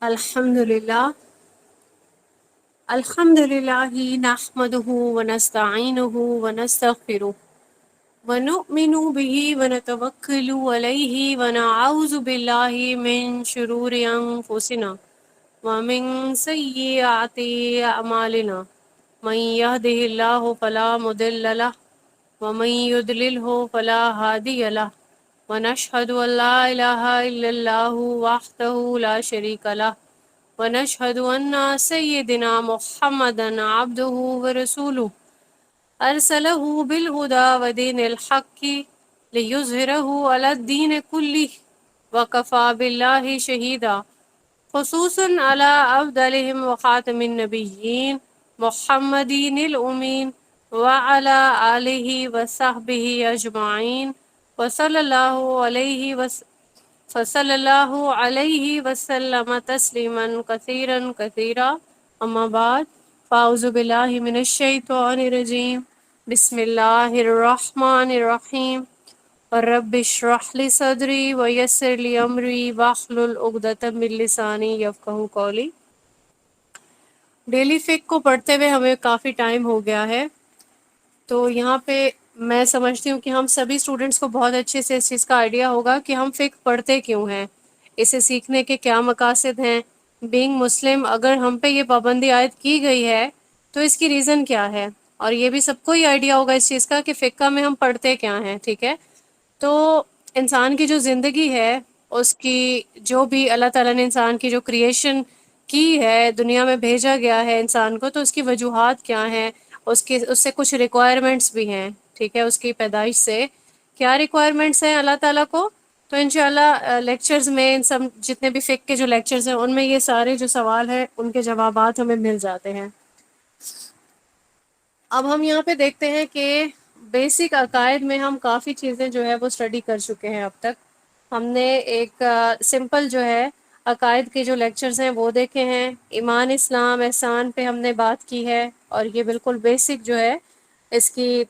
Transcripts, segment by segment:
الحمدللہ الحمدللہ نحمده ونستعینه ونستغفره ونؤمن به ونتوکل علیہ ونعوذ باللہ من شرور انفسنا ومن سیئات اعمالنا من يهده الله فلا مضل له ومن يضلله فلا هادي له ونشهد أن لا إله إلا الله وحده لا شريك له ونشهد أن سيدنا محمدا عبده ورسوله أرسله بالهدى ودين الحق ليظهره على الدين كله وكفى بالله شهيدا خصوصا على أفضلهم وخاتم النبيين محمد الأمين وعلى آله وصحبه أجمعين وصلى الله عليه فصلى الله عليه وسلم تسليما كثيرا كثيرا أما بعد فأعوذ بالله من الشيطان الرجيم بسم الله الرحمن الرحيم رب اشرح لي صدري ويسر لي أمري واحلل عقدة من لساني يفقهوا قولي۔ ڈیلی فک کو پڑھتے ہوئے ہمیں کافی ٹائم ہو گیا ہے، تو یہاں پہ میں سمجھتی ہوں کہ ہم سبھی اسٹوڈنٹس کو بہت اچھے سے اس چیز کا آئیڈیا ہوگا کہ ہم فقہ پڑھتے کیوں ہیں، اسے سیکھنے کے کیا مقاصد ہیں۔ بینگ مسلم اگر ہم پہ یہ پابندی عائد کی گئی ہے تو اس کی ریزن کیا ہے، اور یہ بھی سب کو ہی آئیڈیا ہوگا اس چیز کا کہ فقہ میں ہم پڑھتے کیا ہیں، ٹھیک ہے۔ تو انسان کی جو زندگی ہے، اس کی جو بھی اللہ تعالیٰ نے انسان کی جو کریشن کی ہے، دنیا میں بھیجا گیا ہے انسان کو، تو اس کی وجوہات کیا ہیں، اس سے کچھ ریکوائرمنٹس بھی ہیں، ٹھیک ہے۔ اس کی پیدائش سے کیا ریکوائرمنٹس ہیں اللہ تعالیٰ کو، تو انشاءاللہ لیکچرز میں ان سب جتنے بھی فقہ کے جو لیکچرز ہیں ان میں یہ سارے جو سوال ہیں ان کے جوابات ہمیں مل جاتے ہیں۔ اب ہم یہاں پہ دیکھتے ہیں کہ بیسک عقائد میں ہم کافی چیزیں جو ہے وہ اسٹڈی کر چکے ہیں اب تک۔ ہم نے ایک سمپل جو ہے عقائد کے جو لیکچرز ہیں وہ دیکھے ہیں، ایمان اسلام احسان پہ ہم نے بات کی ہے، اور یہ بالکل بیسک جو ہے اس کی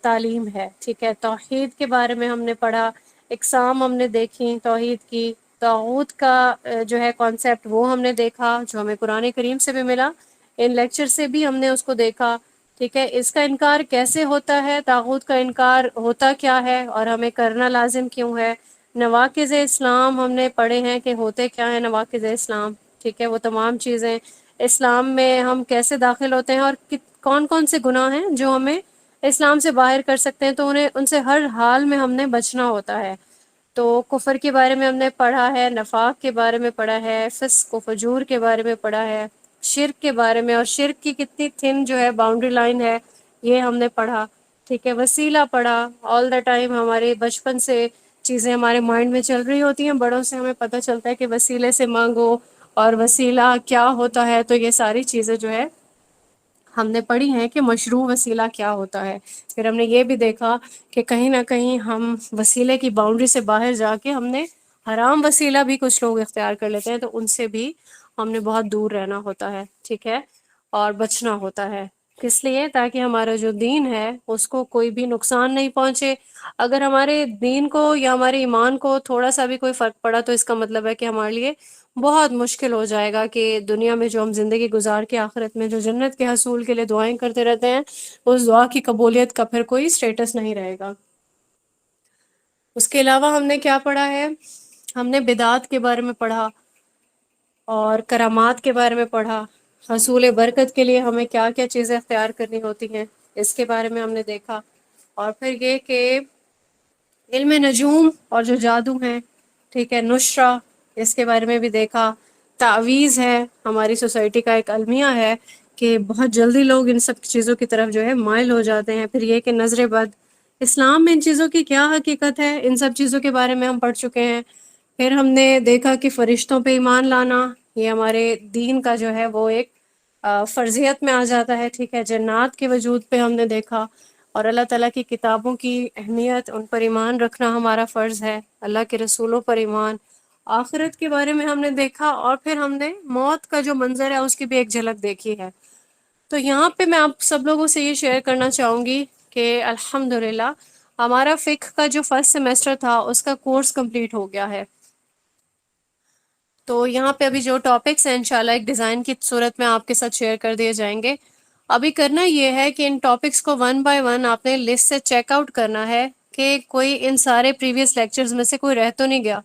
تعلیم ہے، ٹھیک ہے۔ توحید کے بارے میں ہم نے پڑھا، اقسام ہم نے دیکھی توحید کی، طاغوت کا جو ہے کانسیپٹ وہ ہم نے دیکھا جو ہمیں قرآن کریم سے بھی ملا، ان لیکچر سے بھی ہم نے اس کو دیکھا، ٹھیک ہے۔ اس کا انکار کیسے ہوتا ہے، طاغوت کا انکار ہوتا کیا ہے اور ہمیں کرنا لازم کیوں ہے۔ نواقض اسلام ہم نے پڑھے ہیں کہ ہوتے کیا ہیں نواقض اسلام، ٹھیک ہے۔ وہ تمام چیزیں اسلام میں ہم کیسے داخل ہوتے ہیں اور کون کون سے گناہ ہیں جو ہمیں اسلام سے باہر کر سکتے ہیں، تو ان سے ہر حال میں ہم نے بچنا ہوتا ہے۔ تو کفر کے بارے میں ہم نے پڑھا ہے، نفاق کے بارے میں پڑھا ہے، فسق و فجور کے بارے میں پڑھا ہے، شرک کے بارے میں، اور شرک کی کتنی تھن جو ہے باؤنڈری لائن ہے یہ ہم نے پڑھا، ٹھیک ہے۔ وسیلہ پڑھا، آل دا ٹائم ہمارے بچپن سے چیزیں ہمارے مائنڈ میں چل رہی ہوتی ہیں، بڑوں سے ہمیں پتہ چلتا ہے کہ وسیلے سے مانگو اور وسیلہ کیا ہوتا ہے، تو یہ ساری چیزیں جو ہے ہم نے پڑھی ہیں کہ مشروع وسیلہ کیا ہوتا ہے۔ پھر ہم نے یہ بھی دیکھا کہ کہیں نہ کہیں ہم وسیلے کی باؤنڈری سے باہر جا کے ہم نے حرام وسیلہ بھی کچھ لوگ اختیار کر لیتے ہیں، تو ان سے بھی ہم نے بہت دور رہنا ہوتا ہے، ٹھیک ہے، اور بچنا ہوتا ہے۔ کس لیے؟ تاکہ ہمارا جو دین ہے اس کو کوئی بھی نقصان نہیں پہنچے۔ اگر ہمارے دین کو یا ہمارے ایمان کو تھوڑا سا بھی کوئی فرق پڑا تو اس کا مطلب ہے کہ ہمارے لیے بہت مشکل ہو جائے گا کہ دنیا میں جو ہم زندگی گزار کے آخرت میں جو جنت کے حصول کے لیے دعائیں کرتے رہتے ہیں، اس دعا کی قبولیت کا پھر کوئی سٹیٹس نہیں رہے گا۔ اس کے علاوہ ہم نے کیا پڑھا ہے، ہم نے بدعات کے بارے میں پڑھا اور کرامات کے بارے میں پڑھا، حصول برکت کے لیے ہمیں کیا کیا چیزیں اختیار کرنی ہوتی ہیں اس کے بارے میں ہم نے دیکھا، اور پھر یہ کہ علم نجوم اور جو جادو ہیں، ٹھیک ہے، نشرہ، اس کے بارے میں بھی دیکھا۔ تعویذ ہے، ہماری سوسائٹی کا ایک المیہ ہے کہ بہت جلدی لوگ ان سب چیزوں کی طرف جو ہے مائل ہو جاتے ہیں۔ پھر یہ کہ نظر بد، اسلام میں ان چیزوں کی کیا حقیقت ہے، ان سب چیزوں کے بارے میں ہم پڑھ چکے ہیں۔ پھر ہم نے دیکھا کہ فرشتوں پہ ایمان لانا یہ ہمارے دین کا جو ہے وہ ایک فرضیت میں آ جاتا ہے، ٹھیک ہے۔ جنات کے وجود پہ ہم نے دیکھا، اور اللہ تعالیٰ کی کتابوں کی اہمیت، ان پر ایمان رکھنا ہمارا فرض ہے، اللہ کے رسولوں پر ایمان۔ آخرت کے بارے میں ہم نے دیکھا، اور پھر ہم نے موت کا جو منظر ہے اس کی بھی ایک جھلک دیکھی ہے۔ تو یہاں پہ میں آپ سب لوگوں سے یہ شیئر کرنا چاہوں گی کہ الحمدللہ ہمارا فقہ کا جو فرسٹ سیمیسٹر تھا اس کا کورس کمپلیٹ ہو گیا ہے۔ تو یہاں پہ ابھی جو ٹاپکس ہیں انشاءاللہ ایک ڈیزائن کی صورت میں آپ کے ساتھ شیئر کر دیے جائیں گے. ابھی کرنا یہ ہے کہ ان ٹاپکس کو ون بائی ون آپ نے لسٹ سے چیک آؤٹ کرنا ہے کہ کوئی ان سارے پریویس لیکچرز میں سے کوئی رہ تو نہیں گیا.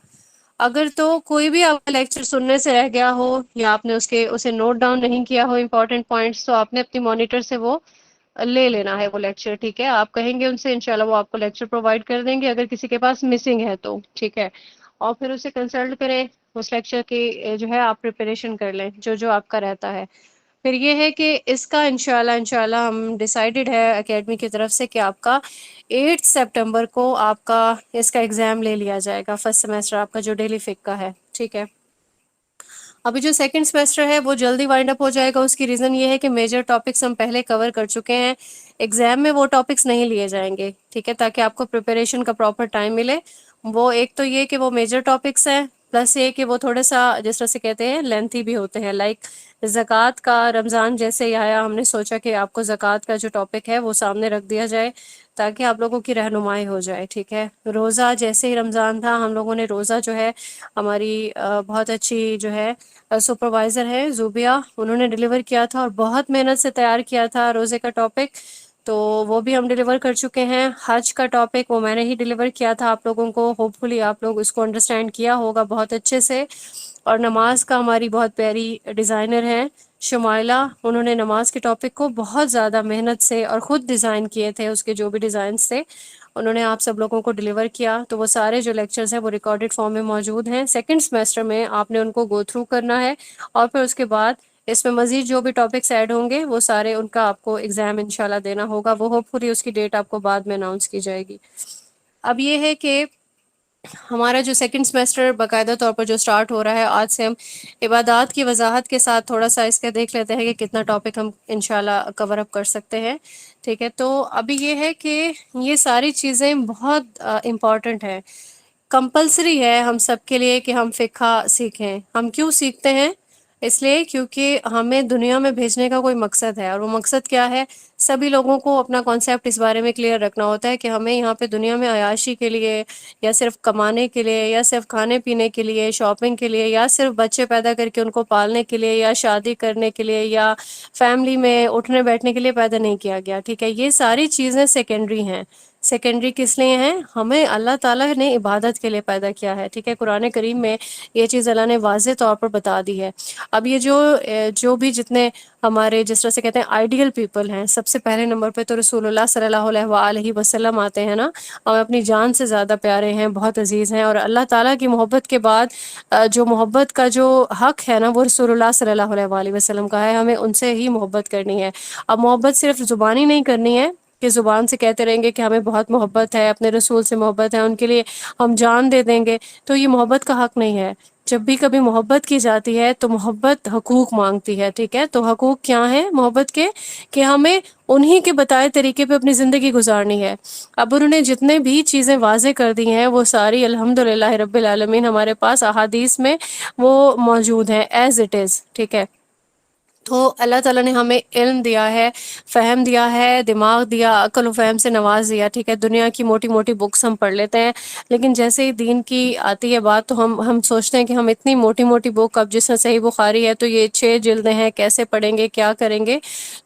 اگر تو کوئی بھی آپ کا لیکچر سننے سے رہ گیا ہو یا آپ نے اسے نوٹ ڈاؤن نہیں کیا ہو امپورٹنٹ پوائنٹس، تو آپ نے اپنی مانیٹر سے وہ لے لینا ہے وہ لیکچر. ٹھیک ہے، آپ کہیں گے ان سے انشاءاللہ وہ آپ کو لیکچر پرووائڈ کر دیں گے اگر کسی کے پاس مسنگ ہے تو. ٹھیک ہے، اور پھر اسے کنسلٹ کریں اس لیکچر کی جو ہے آپ پریپریشن کر لیں جو آپ کا رہتا ہے. پھر یہ ہے کہ اس کا انشاءاللہ ہم ڈیسائیڈڈ ہے اکیڈمی کی طرف سے کہ آپ کا 8 سپٹمبر کو آپ کا اس کا ایگزام لے لیا جائے گا، فرسٹ سیمیسٹر آپ کا جو ڈیلی فک کا ہے. ٹھیک ہے، ابھی جو سیکنڈ سیمیسٹر ہے وہ جلدی وائنڈ اپ ہو جائے گا. اس کی ریزن یہ ہے کہ میجر ٹاپکس ہم پہلے کور کر چکے ہیں، ایگزام میں وہ ٹاپکس نہیں لیے جائیں گے. ٹھیک ہے، تاکہ آپ کو پریپریشن کا پراپر ٹائم ملے. وہ ایک تو یہ کہ وہ میجر ٹاپکس ہیں، پلس یہ کہ وہ تھوڑا سا جس طرح سے کہتے ہیں لینتھی بھی ہوتے ہیں. لائک زکوٰۃ کا رمضان جیسے ہی آیا ہم نے سوچا کہ آپ کو زکوٰۃ کا جو ٹاپک ہے وہ سامنے رکھ دیا جائے تاکہ آپ لوگوں کی رہنمائی ہو جائے. ٹھیک ہے، روزہ جیسے ہی رمضان تھا ہم لوگوں نے روزہ جو ہے ہماری بہت اچھی جو ہے سپروائزر ہے زوبیہ، انہوں نے ڈیلیور کیا تھا اور بہت محنت سے تیار کیا تھا روزے کا ٹاپک. تو وہ بھی ہم ڈیلیور کر چکے ہیں. حج کا ٹاپک وہ میں نے ہی ڈیلیور کیا تھا آپ لوگوں کو. ہوپ فلی آپ لوگ اس کو انڈرسٹینڈ کیا ہوگا بہت اچھے سے. اور نماز کا ہماری بہت پیاری ڈیزائنر ہیں شمائلہ، انہوں نے نماز کے ٹاپک کو بہت زیادہ محنت سے اور خود ڈیزائن کیے تھے. اس کے جو بھی ڈیزائنس تھے انہوں نے آپ سب لوگوں کو ڈیلیور کیا. تو وہ سارے جو لیکچرز ہیں وہ ریکارڈڈ فارم میں موجود ہیں. سیکنڈ سیمیسٹر میں آپ نے ان کو گو تھرو کرنا ہے اور پھر اس کے بعد اس میں مزید جو بھی ٹاپکس ایڈ ہوں گے وہ سارے ان کا آپ کو ایگزام انشاءاللہ دینا ہوگا. وہ ہوپ فلی اس کی ڈیٹ آپ کو بعد میں اناؤنس کی جائے گی. اب یہ ہے کہ ہمارا جو سیکنڈ سیمیسٹر باقاعدہ طور پر جو سٹارٹ ہو رہا ہے آج سے، ہم عبادات کی وضاحت کے ساتھ تھوڑا سا اس کا دیکھ لیتے ہیں کہ کتنا ٹاپک ہم انشاءاللہ کور اپ کر سکتے ہیں. ٹھیک ہے، تو ابھی یہ ہے کہ یہ ساری چیزیں بہت امپورٹنٹ ہے، کمپلسری ہے ہم سب کے لیے کہ ہم فقہ سیکھیں. ہم کیوں سیکھتے ہیں؟ اس لیے کیونکہ ہمیں دنیا میں بھیجنے کا کوئی مقصد ہے. اور وہ مقصد کیا ہے؟ سبھی لوگوں کو اپنا کانسیپٹ اس بارے میں کلیئر رکھنا ہوتا ہے کہ ہمیں یہاں پہ دنیا میں عیاشی کے لیے یا صرف کمانے کے لیے یا صرف کھانے پینے کے لیے، شاپنگ کے لیے، یا صرف بچے پیدا کر کے ان کو پالنے کے لیے یا شادی کرنے کے لیے یا فیملی میں اٹھنے بیٹھنے کے لیے پیدا نہیں کیا گیا. ٹھیک ہے، یہ ساری چیزیں سیکنڈری ہیں. سیکنڈری کس لیے ہیں؟ ہمیں اللہ تعالیٰ نے عبادت کے لیے پیدا کیا ہے. ٹھیک ہے، قرآن کریم میں یہ چیز اللہ نے واضح طور پر بتا دی ہے. اب یہ جو بھی جتنے ہمارے جس طرح سے کہتے ہیں آئیڈیل پیپل ہیں، سب سے پہلے نمبر پہ تو رسول اللہ صلی اللہ علیہ وآلہ وسلم آتے ہیں نا. ہمیں اپنی جان سے زیادہ پیارے ہیں، بہت عزیز ہیں. اور اللہ تعالیٰ کی محبت کے بعد جو محبت کا جو حق ہے نا وہ رسول اللہ صلی اللہ علیہ وآلہ وسلم کا ہے. ہمیں ان سے ہی محبت کرنی ہے. اب محبت صرف زبانی نہیں کرنی ہے کہ زبان سے کہتے رہیں گے کہ ہمیں بہت محبت ہے، اپنے رسول سے محبت ہے، ان کے لیے ہم جان دے دیں گے، تو یہ محبت کا حق نہیں ہے. جب بھی کبھی محبت کی جاتی ہے تو محبت حقوق مانگتی ہے. ٹھیک ہے، تو حقوق کیا ہیں محبت کے؟ کہ ہمیں انہی کے بتائے طریقے پہ اپنی زندگی گزارنی ہے. اب انہوں نے جتنے بھی چیزیں واضح کر دی ہیں وہ ساری الحمدللہ رب العالمین ہمارے پاس احادیث میں وہ موجود ہیں ایز اٹ از. ٹھیک ہے، تو اللہ تعالیٰ نے ہمیں علم دیا ہے، فہم دیا ہے، دماغ دیا، عقل و فہم سے نواز دیا. ٹھیک ہے، دنیا کی موٹی موٹی بکس ہم پڑھ لیتے ہیں لیکن جیسے ہی دین کی آتی ہے بات تو ہم سوچتے ہیں کہ ہم اتنی موٹی موٹی بک، اب جس میں صحیح بخاری ہے تو یہ 6 جلدیں ہیں، کیسے پڑھیں گے، کیا کریں گے.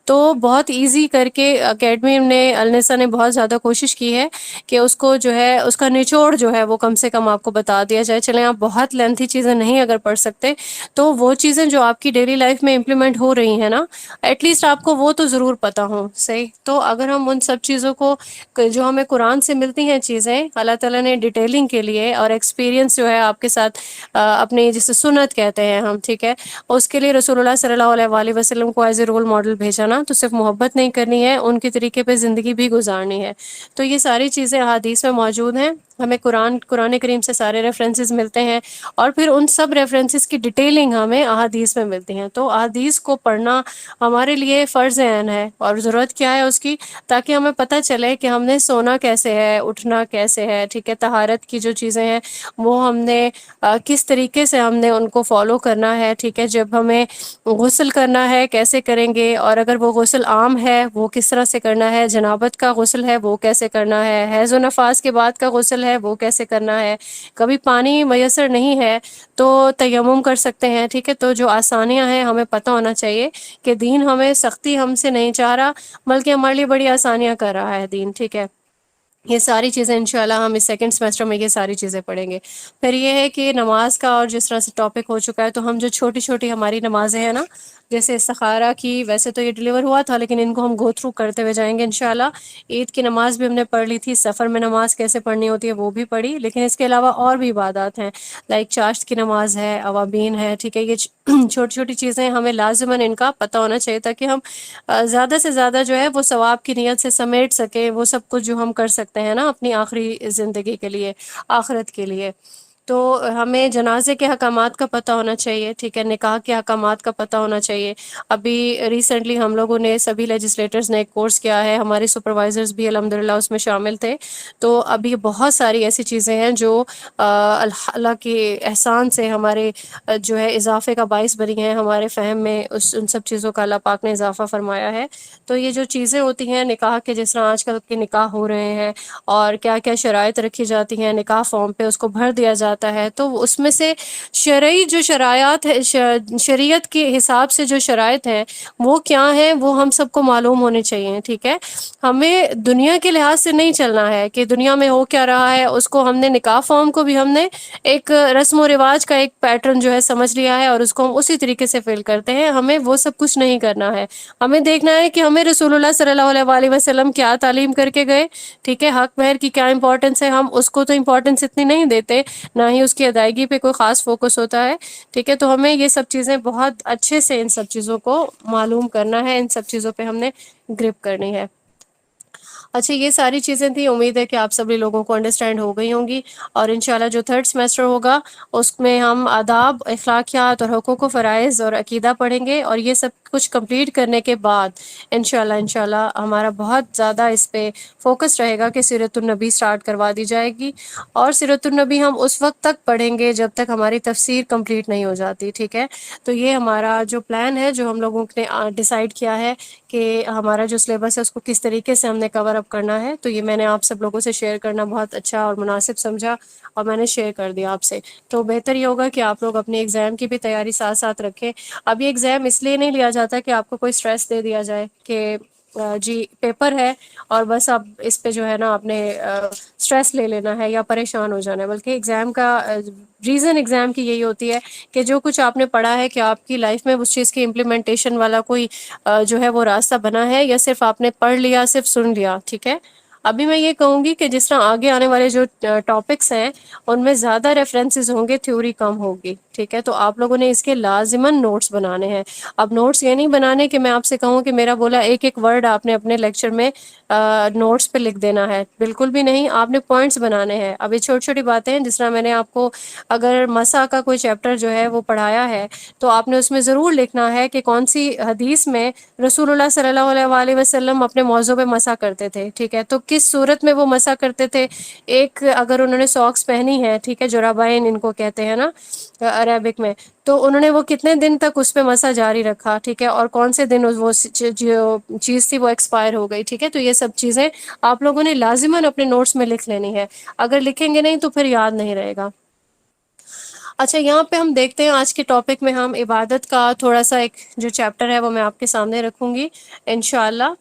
تو بہت ایزی کر کے اکیڈمی نے النساء نے بہت زیادہ کوشش کی ہے کہ اس کو جو ہے اس کا نچوڑ جو ہے وہ کم سے کم آپ کو بتا دیا جائے. چلیں آپ بہت لینتھی چیزیں نہیں اگر پڑھ سکتے تو وہ چیزیں جو آپ کی ڈیلی لائف میں امپلیمنٹ ہو رہی ہیں نا، ایٹ لیسٹ آپ کو وہ تو ضرور پتہ ہو. صحیح، تو اگر ہم ان سب چیزوں کو جو ہمیں قرآن سے ملتی ہیں چیزیں اللہ تعالیٰ نے ڈیٹیلنگ کے لیے اور ایکسپیرینس جو ہے آپ کے ساتھ اپنی جسے سنت کہتے ہیں ہم، ٹھیک ہے، اس کے لیے رسول اللہ صلی اللہ علیہ وآلہ وسلم کو ایز اے رول ماڈل بھیجا نا، تو صرف محبت نہیں کرنی ہے، ان کے طریقے پہ زندگی بھی گزارنی ہے. تو یہ ساری چیزیں احادیث میں موجود ہیں. ہمیں قرآن کریم سے سارے ریفرنسز ملتے ہیں اور پھر ان سب ریفرنسز کی ڈیٹیلنگ ہمیں احادیث میں ملتی ہیں. تو احادیث کو پڑھنا ہمارے لیے فرض عین ہے. اور ضرورت کیا ہے اس کی؟ تاکہ ہمیں پتہ چلے کہ ہم نے سونا کیسے ہے، اٹھنا کیسے ہے. ٹھیک ہے، طہارت کی جو چیزیں ہیں وہ ہم نے کس طریقے سے ہم نے ان کو فالو کرنا ہے. ٹھیک ہے، جب ہمیں غسل کرنا ہے کیسے کریں گے، اور اگر وہ غسل عام ہے وہ کس طرح سے کرنا ہے، جنابت کا غسل ہے وہ کیسے کرنا ہے، حیض و نفاس کے بعد کا غسل ہے ہے وہ کیسے کرنا ہے، کبھی پانی میسر نہیں ہے تو تیمم کر سکتے ہیں، ٹھیک ہے۔ تو جو آسانیاں ہیں ہمیں پتہ ہونا چاہیے کہ دین ہمیں سختی ہم سے نہیں چاہ رہا، بلکہ ہمارے لیے بڑی آسانیاں کر رہا ہے دین، ٹھیک ہے۔ یہ ساری چیزیں انشاءاللہ ہم اس سیکنڈ سیمسٹر میں یہ ساری چیزیں پڑھیں گے۔ پھر یہ ہے کہ نماز کا، اور جس طرح سے ٹاپک ہو چکا ہے، تو ہم جو چھوٹی چھوٹی ہماری نمازیں ہیں نا، جیسے استخارہ کی، ویسے تو یہ ڈیلیور ہوا تھا لیکن ان کو ہم گو تھرو کرتے ہوئے جائیں گے انشاءاللہ۔ عید کی نماز بھی ہم نے پڑھ لی تھی، سفر میں نماز کیسے پڑھنی ہوتی ہے وہ بھی پڑھی، لیکن اس کے علاوہ اور بھی عبادات ہیں، لائک چاشت کی نماز ہے، اوابین ہے، ٹھیک ہے۔ یہ چھوٹی چھوٹی چیزیں ہمیں لازماً ان کا پتہ ہونا چاہیے تاکہ ہم زیادہ سے زیادہ جو ہے وہ ثواب کی نیت سے سمیٹ سکیں وہ سب کچھ جو ہم کر سکتے ہیں نا اپنی آخری زندگی کے لیے، آخرت کے لیے۔ تو ہمیں جنازے کے حکامات کا پتہ ہونا چاہیے، ٹھیک ہے، نکاح کے حکامات کا پتہ ہونا چاہیے۔ ابھی ریسنٹلی ہم لوگوں نے سبھی لیجسلیٹرز نے ایک کورس کیا ہے، ہمارے سپروائزرز بھی الحمدللہ اس میں شامل تھے۔ تو ابھی بہت ساری ایسی چیزیں ہیں جو اللہ کے احسان سے ہمارے جو ہے اضافے کا باعث بنی ہیں، ہمارے فہم میں ان سب چیزوں کا اللہ پاک نے اضافہ فرمایا ہے۔ تو یہ جو چیزیں ہوتی ہیں نکاح کے، جس طرح آج کل کے نکاح ہو رہے ہیں اور کیا کیا شرائط رکھی جاتی ہیں، نکاح فارم پہ اس کو بھر دیا جاتا ہے، تو اس میں سے شرعی جو شرائط ہے، شریعت کے حساب سے جو شرائط ہیں وہ کیا ہیں وہ ہم سب کو معلوم ہونے چاہیے، ٹھیک ہے۔ ہمیں دنیا کے لحاظ سے نہیں چلنا ہے کہ دنیا میں ہو کیا رہا ہے، اس کو ہم نے نکاح فارم کو بھی ہم نے ایک رسم و رواج کا ایک پیٹرن جو ہے سمجھ لیا ہے اور اس کو ہم اسی طریقے سے فیل کرتے ہیں۔ ہمیں وہ سب کچھ نہیں کرنا ہے، ہمیں دیکھنا ہے کہ ہمیں رسول اللہ صلی اللہ علیہ وآلہ وسلم کیا تعلیم کر کے گئے، ٹھیک ہے۔ حق مہر کی کیا امپورٹنس ہے، ہم اس کو تو امپورٹنس اتنی نہیں دیتے، نہ ہی اس کی ادائیگی پہ کوئی خاص فوکس ہوتا ہے، ٹھیک ہے۔ تو ہمیں یہ سب چیزیں بہت اچھے سے ان سب چیزوں کو معلوم کرنا ہے، ان سب چیزوں پہ ہم نے گرپ کرنی ہے۔ اچھا، یہ ساری چیزیں تھیں، امید ہے کہ آپ سبھی لوگوں کو انڈرسٹینڈ ہو گئی ہوں گی، اور انشاءاللہ جو تھرڈ سیمیسٹر ہوگا اس میں ہم آداب، اخلاقیات اور حقوق و فرائض اور عقیدہ پڑھیں گے، اور یہ سب کچھ کمپلیٹ کرنے کے بعد انشاءاللہ ہمارا بہت زیادہ اس پہ فوکس رہے گا کہ سیرت النبی سٹارٹ کروا دی جائے گی، اور سیرت النبی ہم اس وقت تک پڑھیں گے جب تک ہماری تفسیر کمپلیٹ نہیں ہو جاتی، ٹھیک ہے۔ تو یہ ہمارا جو پلان ہے، جو ہم لوگوں نے ڈیسائیڈ کیا ہے کہ ہمارا جو سلیبس ہے اس کو کس طریقے سے ہم نے کور اپ کرنا ہے، تو یہ میں نے آپ سب لوگوں سے شیئر کرنا بہت اچھا اور مناسب سمجھا، اور میں نے شیئر کر دیا آپ سے۔ تو بہتر یہ ہوگا کہ آپ لوگ اپنے ایگزام کی بھی تیاری ساتھ ساتھ رکھیں۔ اب یہ ایگزام اس لیے نہیں لیا جاتا کہ آپ کو کوئی اسٹریس دے دیا جائے کہ جی پیپر ہے اور بس اب اس پہ جو ہے نا آپ نے اسٹریس لے لینا ہے یا پریشان ہو جانا ہے، بلکہ ایگزام کا ریزن ایگزام کی یہی ہوتی ہے کہ جو کچھ آپ نے پڑھا ہے کہ آپ کی لائف میں اس چیز کی امپلیمنٹیشن والا کوئی جو ہے وہ راستہ بنا ہے، یا صرف آپ نے پڑھ لیا، صرف سن لیا، ٹھیک ہے۔ ابھی میں یہ کہوں گی کہ جس طرح آگے آنے والے جو ٹاپکس ہیں ان میں زیادہ ریفرنسز ہوں گے، تھیوری کم ہوگی، ٹھیک ہے۔ تو آپ لوگوں نے اس کے لازماً نوٹس بنانے ہیں۔ اب نوٹس یہ نہیں بنانے کہ میں آپ سے کہوں کہ میرا بولا ایک ایک ورڈ آپ نے اپنے لیکچر میں نوٹس پہ لکھ دینا ہے، بالکل بھی نہیں، آپ نے پوائنٹس بنانے ہیں۔ اب یہ چھوٹی چھوٹی باتیں ہیں، جس طرح میں نے آپ کو اگر مسح کا کوئی چیپٹر جو ہے وہ پڑھایا ہے تو آپ نے اس میں ضرور لکھنا ہے کہ کون سی حدیث میں رسول اللہ صلی اللہ علیہ وآلہ وسلم اپنے موضوع پہ مسح کرتے تھے، ٹھیک ہے، تو کس صورت میں وہ مسح کرتے تھے۔ ایک اگر انہوں نے ساکس پہنی ہے، ٹھیک ہے، جرابین ان کو کہتے ہیں نا عربک میں، تو انہوں نے وہ کتنے دن تک اس پہ مسح جاری رکھا، ٹھیک ہے، اور کون سے دن وہ جو چیز تھی وہ ایکسپائر ہو گئی، ٹھیک ہے۔ تو یہ سب چیزیں آپ لوگوں نے لازماً اپنے نوٹس میں لکھ لینی ہے، اگر لکھیں گے نہیں تو پھر یاد نہیں رہے گا۔ اچھا، یہاں پہ ہم دیکھتے ہیں آج کے ٹاپک میں ہم عبادت کا تھوڑا سا ایک جو چیپٹر ہے وہ میں آپ کے سامنے رکھوں گی انشاءاللہ۔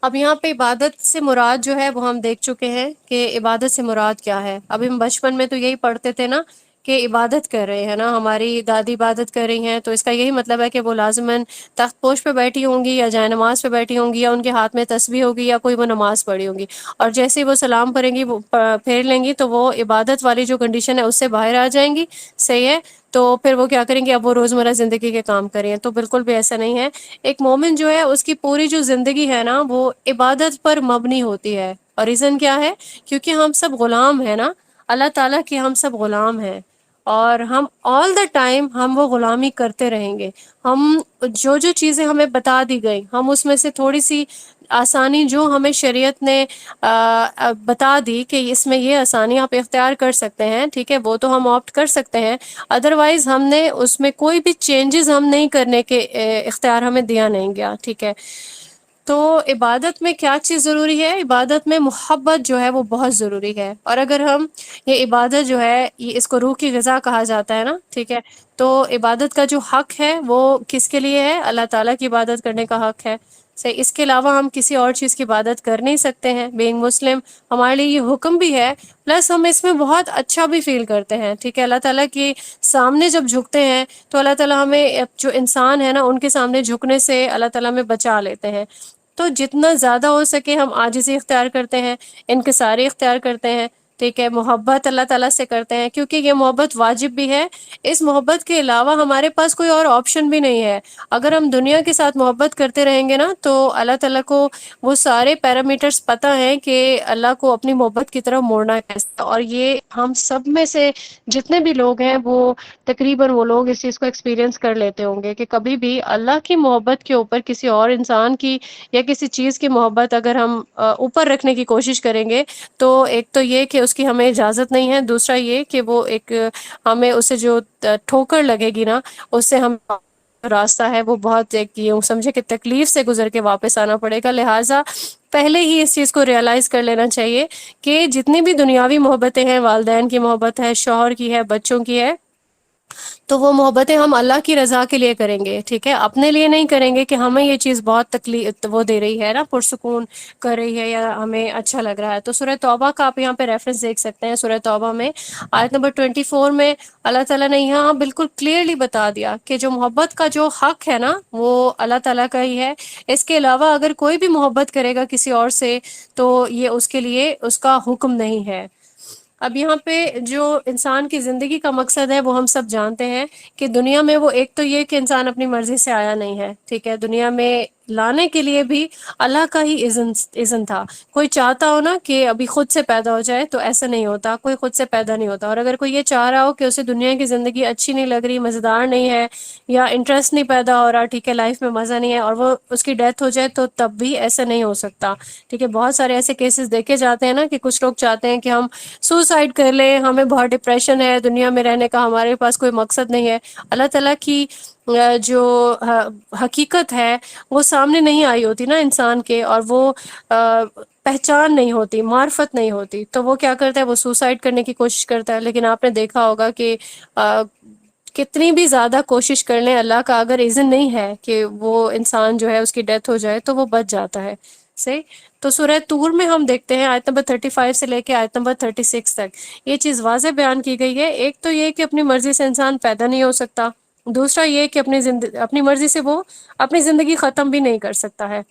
اب یہاں پہ عبادت سے مراد جو ہے وہ ہم دیکھ چکے ہیں کہ عبادت سے مراد کیا ہے۔ ابھی ہم بچپن میں تو یہی پڑھتے تھے نا کہ عبادت کر رہے ہیں نا، ہماری دادی عبادت کر رہی ہیں، تو اس کا یہی مطلب ہے کہ وہ لازماً تخت پوش پہ بیٹھی ہوں گی یا جائے نماز پہ بیٹھی ہوں گی، یا ان کے ہاتھ میں تسبیح ہوگی یا کوئی وہ نماز پڑھی ہوگی، اور جیسے ہی وہ سلام پڑھیں گی، وہ پھیر لیں گی، تو وہ عبادت والی جو کنڈیشن ہے اس سے باہر آ جائیں گی، صحیح ہے۔ تو پھر وہ کیا کریں گے، اب وہ روزمرہ زندگی کے کام کریں، تو بالکل بھی ایسا نہیں ہے۔ ایک مومن جو ہے اس کی پوری جو زندگی ہے نا وہ عبادت پر مبنی ہوتی ہے، اور ریزن کیا ہے، کیونکہ ہم سب غلام ہیں نا، اللہ تعالیٰ کے ہم سب غلام ہیں، اور ہم آل دا ٹائم ہم وہ غلامی کرتے رہیں گے۔ ہم جو جو چیزیں ہمیں بتا دی گئی، ہم اس میں سے تھوڑی سی آسانی جو ہمیں شریعت نے بتا دی کہ اس میں یہ آسانی آپ اختیار کر سکتے ہیں، ٹھیک ہے، وہ تو ہم آپٹ کر سکتے ہیں، ادروائز ہم نے اس میں کوئی بھی چینجز ہم نہیں کرنے کے اختیار ہمیں دیا نہیں گیا، ٹھیک ہے۔ تو عبادت میں کیا چیز ضروری ہے؟ عبادت میں محبت جو ہے وہ بہت ضروری ہے، اور اگر ہم یہ عبادت جو ہے یہ اس کو روح کی غذا کہا جاتا ہے نا، ٹھیک ہے، تو عبادت کا جو حق ہے وہ کس کے لیے ہے؟ اللہ تعالیٰ کی عبادت کرنے کا حق ہے، صحیح، اس کے علاوہ ہم کسی اور چیز کی عبادت کر نہیں سکتے ہیں، بینگ مسلم ہمارے لیے یہ حکم بھی ہے، پلس ہم اس میں بہت اچھا بھی فیل کرتے ہیں، ٹھیک ہے، اللہ تعالیٰ کے سامنے جب جھکتے ہیں تو اللہ تعالیٰ ہمیں جو انسان ہے نا ان کے سامنے جھکنے سے اللہ تعالیٰ ہمیں بچا لیتے ہیں۔ تو جتنا زیادہ ہو سکے ہم عاجزی اختیار کرتے ہیں، انکساری اختیار کرتے ہیں، ٹھیک ہے، محبت اللہ تعالیٰ سے کرتے ہیں، کیونکہ یہ محبت واجب بھی ہے۔ اس محبت کے علاوہ ہمارے پاس کوئی اور آپشن بھی نہیں ہے۔ اگر ہم دنیا کے ساتھ محبت کرتے رہیں گے نا تو اللہ تعالیٰ کو وہ سارے پیرامیٹرز پتہ ہیں کہ اللہ کو اپنی محبت کی طرف موڑنا کیسے، اور یہ ہم سب میں سے جتنے بھی لوگ ہیں وہ تقریباً وہ لوگ اس چیز کو ایکسپیرینس کر لیتے ہوں گے کہ کبھی بھی اللہ کی محبت کے اوپر کسی اور انسان کی یا کسی چیز کی محبت اگر ہم اوپر رکھنے کی کوشش کریں گے تو ایک تو یہ کہ اس کی ہمیں اجازت نہیں ہے، دوسرا یہ کہ وہ ایک ہمیں اسے جو ٹھوکر لگے گی نا اس سے ہم راستہ ہے وہ بہت ایک یوں سمجھے کہ تکلیف سے گزر کے واپس آنا پڑے گا، لہٰذا پہلے ہی اس چیز کو ریئلائز کر لینا چاہیے کہ جتنی بھی دنیاوی محبتیں ہیں، والدین کی محبت ہے، شوہر کی ہے، بچوں کی ہے، تو وہ محبتیں ہم اللہ کی رضا کے لیے کریں گے، ٹھیک ہے، اپنے لیے نہیں کریں گے کہ ہمیں یہ چیز بہت تکلیف وہ دے رہی ہے نا، پرسکون کر رہی ہے یا ہمیں اچھا لگ رہا ہے۔ تو سورہ توبہ کا آپ یہاں پہ ریفرنس دیکھ سکتے ہیں، سورہ توبہ میں آیت نمبر 24 میں اللہ تعالیٰ نے یہاں بالکل کلیئرلی بتا دیا کہ جو محبت کا جو حق ہے نا وہ اللہ تعالیٰ کا ہی ہے، اس کے علاوہ اگر کوئی بھی محبت کرے گا کسی اور سے تو یہ اس کے لیے اس کا حکم نہیں ہے۔ اب یہاں پہ جو انسان کی زندگی کا مقصد ہے وہ ہم سب جانتے ہیں کہ دنیا میں وہ ایک تو یہ کہ انسان اپنی مرضی سے آیا نہیں ہے، ٹھیک ہے، دنیا میں لانے کے لیے بھی اللہ کا ہی اذن تھا۔ کوئی چاہتا ہو نا کہ ابھی خود سے پیدا ہو جائے تو ایسا نہیں ہوتا، کوئی خود سے پیدا نہیں ہوتا، اور اگر کوئی یہ چاہ رہا ہو کہ اسے دنیا کی زندگی اچھی نہیں لگ رہی، مزیدار نہیں ہے یا انٹرسٹ نہیں پیدا ہو رہا، ٹھیک ہے، لائف میں مزہ نہیں ہے، اور وہ اس کی ڈیتھ ہو جائے تو تب بھی ایسا نہیں ہو سکتا، ٹھیک ہے۔ بہت سارے ایسے کیسز دیکھے جاتے ہیں نا کہ کچھ لوگ چاہتے ہیں کہ ہم سوسائڈ کر لیں، ہمیں بہت ڈپریشن ہے، دنیا میں رہنے کا ہمارے پاس کوئی مقصد نہیں ہے۔ اللہ تعالیٰ کی جو حقیقت ہے وہ سامنے نہیں آئی ہوتی نا انسان کے، اور وہ پہچان نہیں ہوتی، معرفت نہیں ہوتی، تو وہ کیا کرتا ہے، وہ سوسائڈ کرنے کی کوشش کرتا ہے۔ لیکن آپ نے دیکھا ہوگا کہ کتنی بھی زیادہ کوشش کر لیں، اللہ کا اگر اذن نہیں ہے کہ وہ انسان جو ہے اس کی ڈیتھ ہو جائے تو وہ بچ جاتا ہے، صحیح۔ تو سورہ طور میں ہم دیکھتے ہیں آیت نمبر 35 سے لے کے آیت نمبر 36 تک یہ چیز واضح بیان کی گئی ہے۔ ایک تو یہ کہ اپنی مرضی سے انسان پیدا نہیں ہو سکتا، دوسرا یہ کہ اپنی مرضی سے وہ اپنی زندگی ختم بھی نہیں کر سکتا ہے۔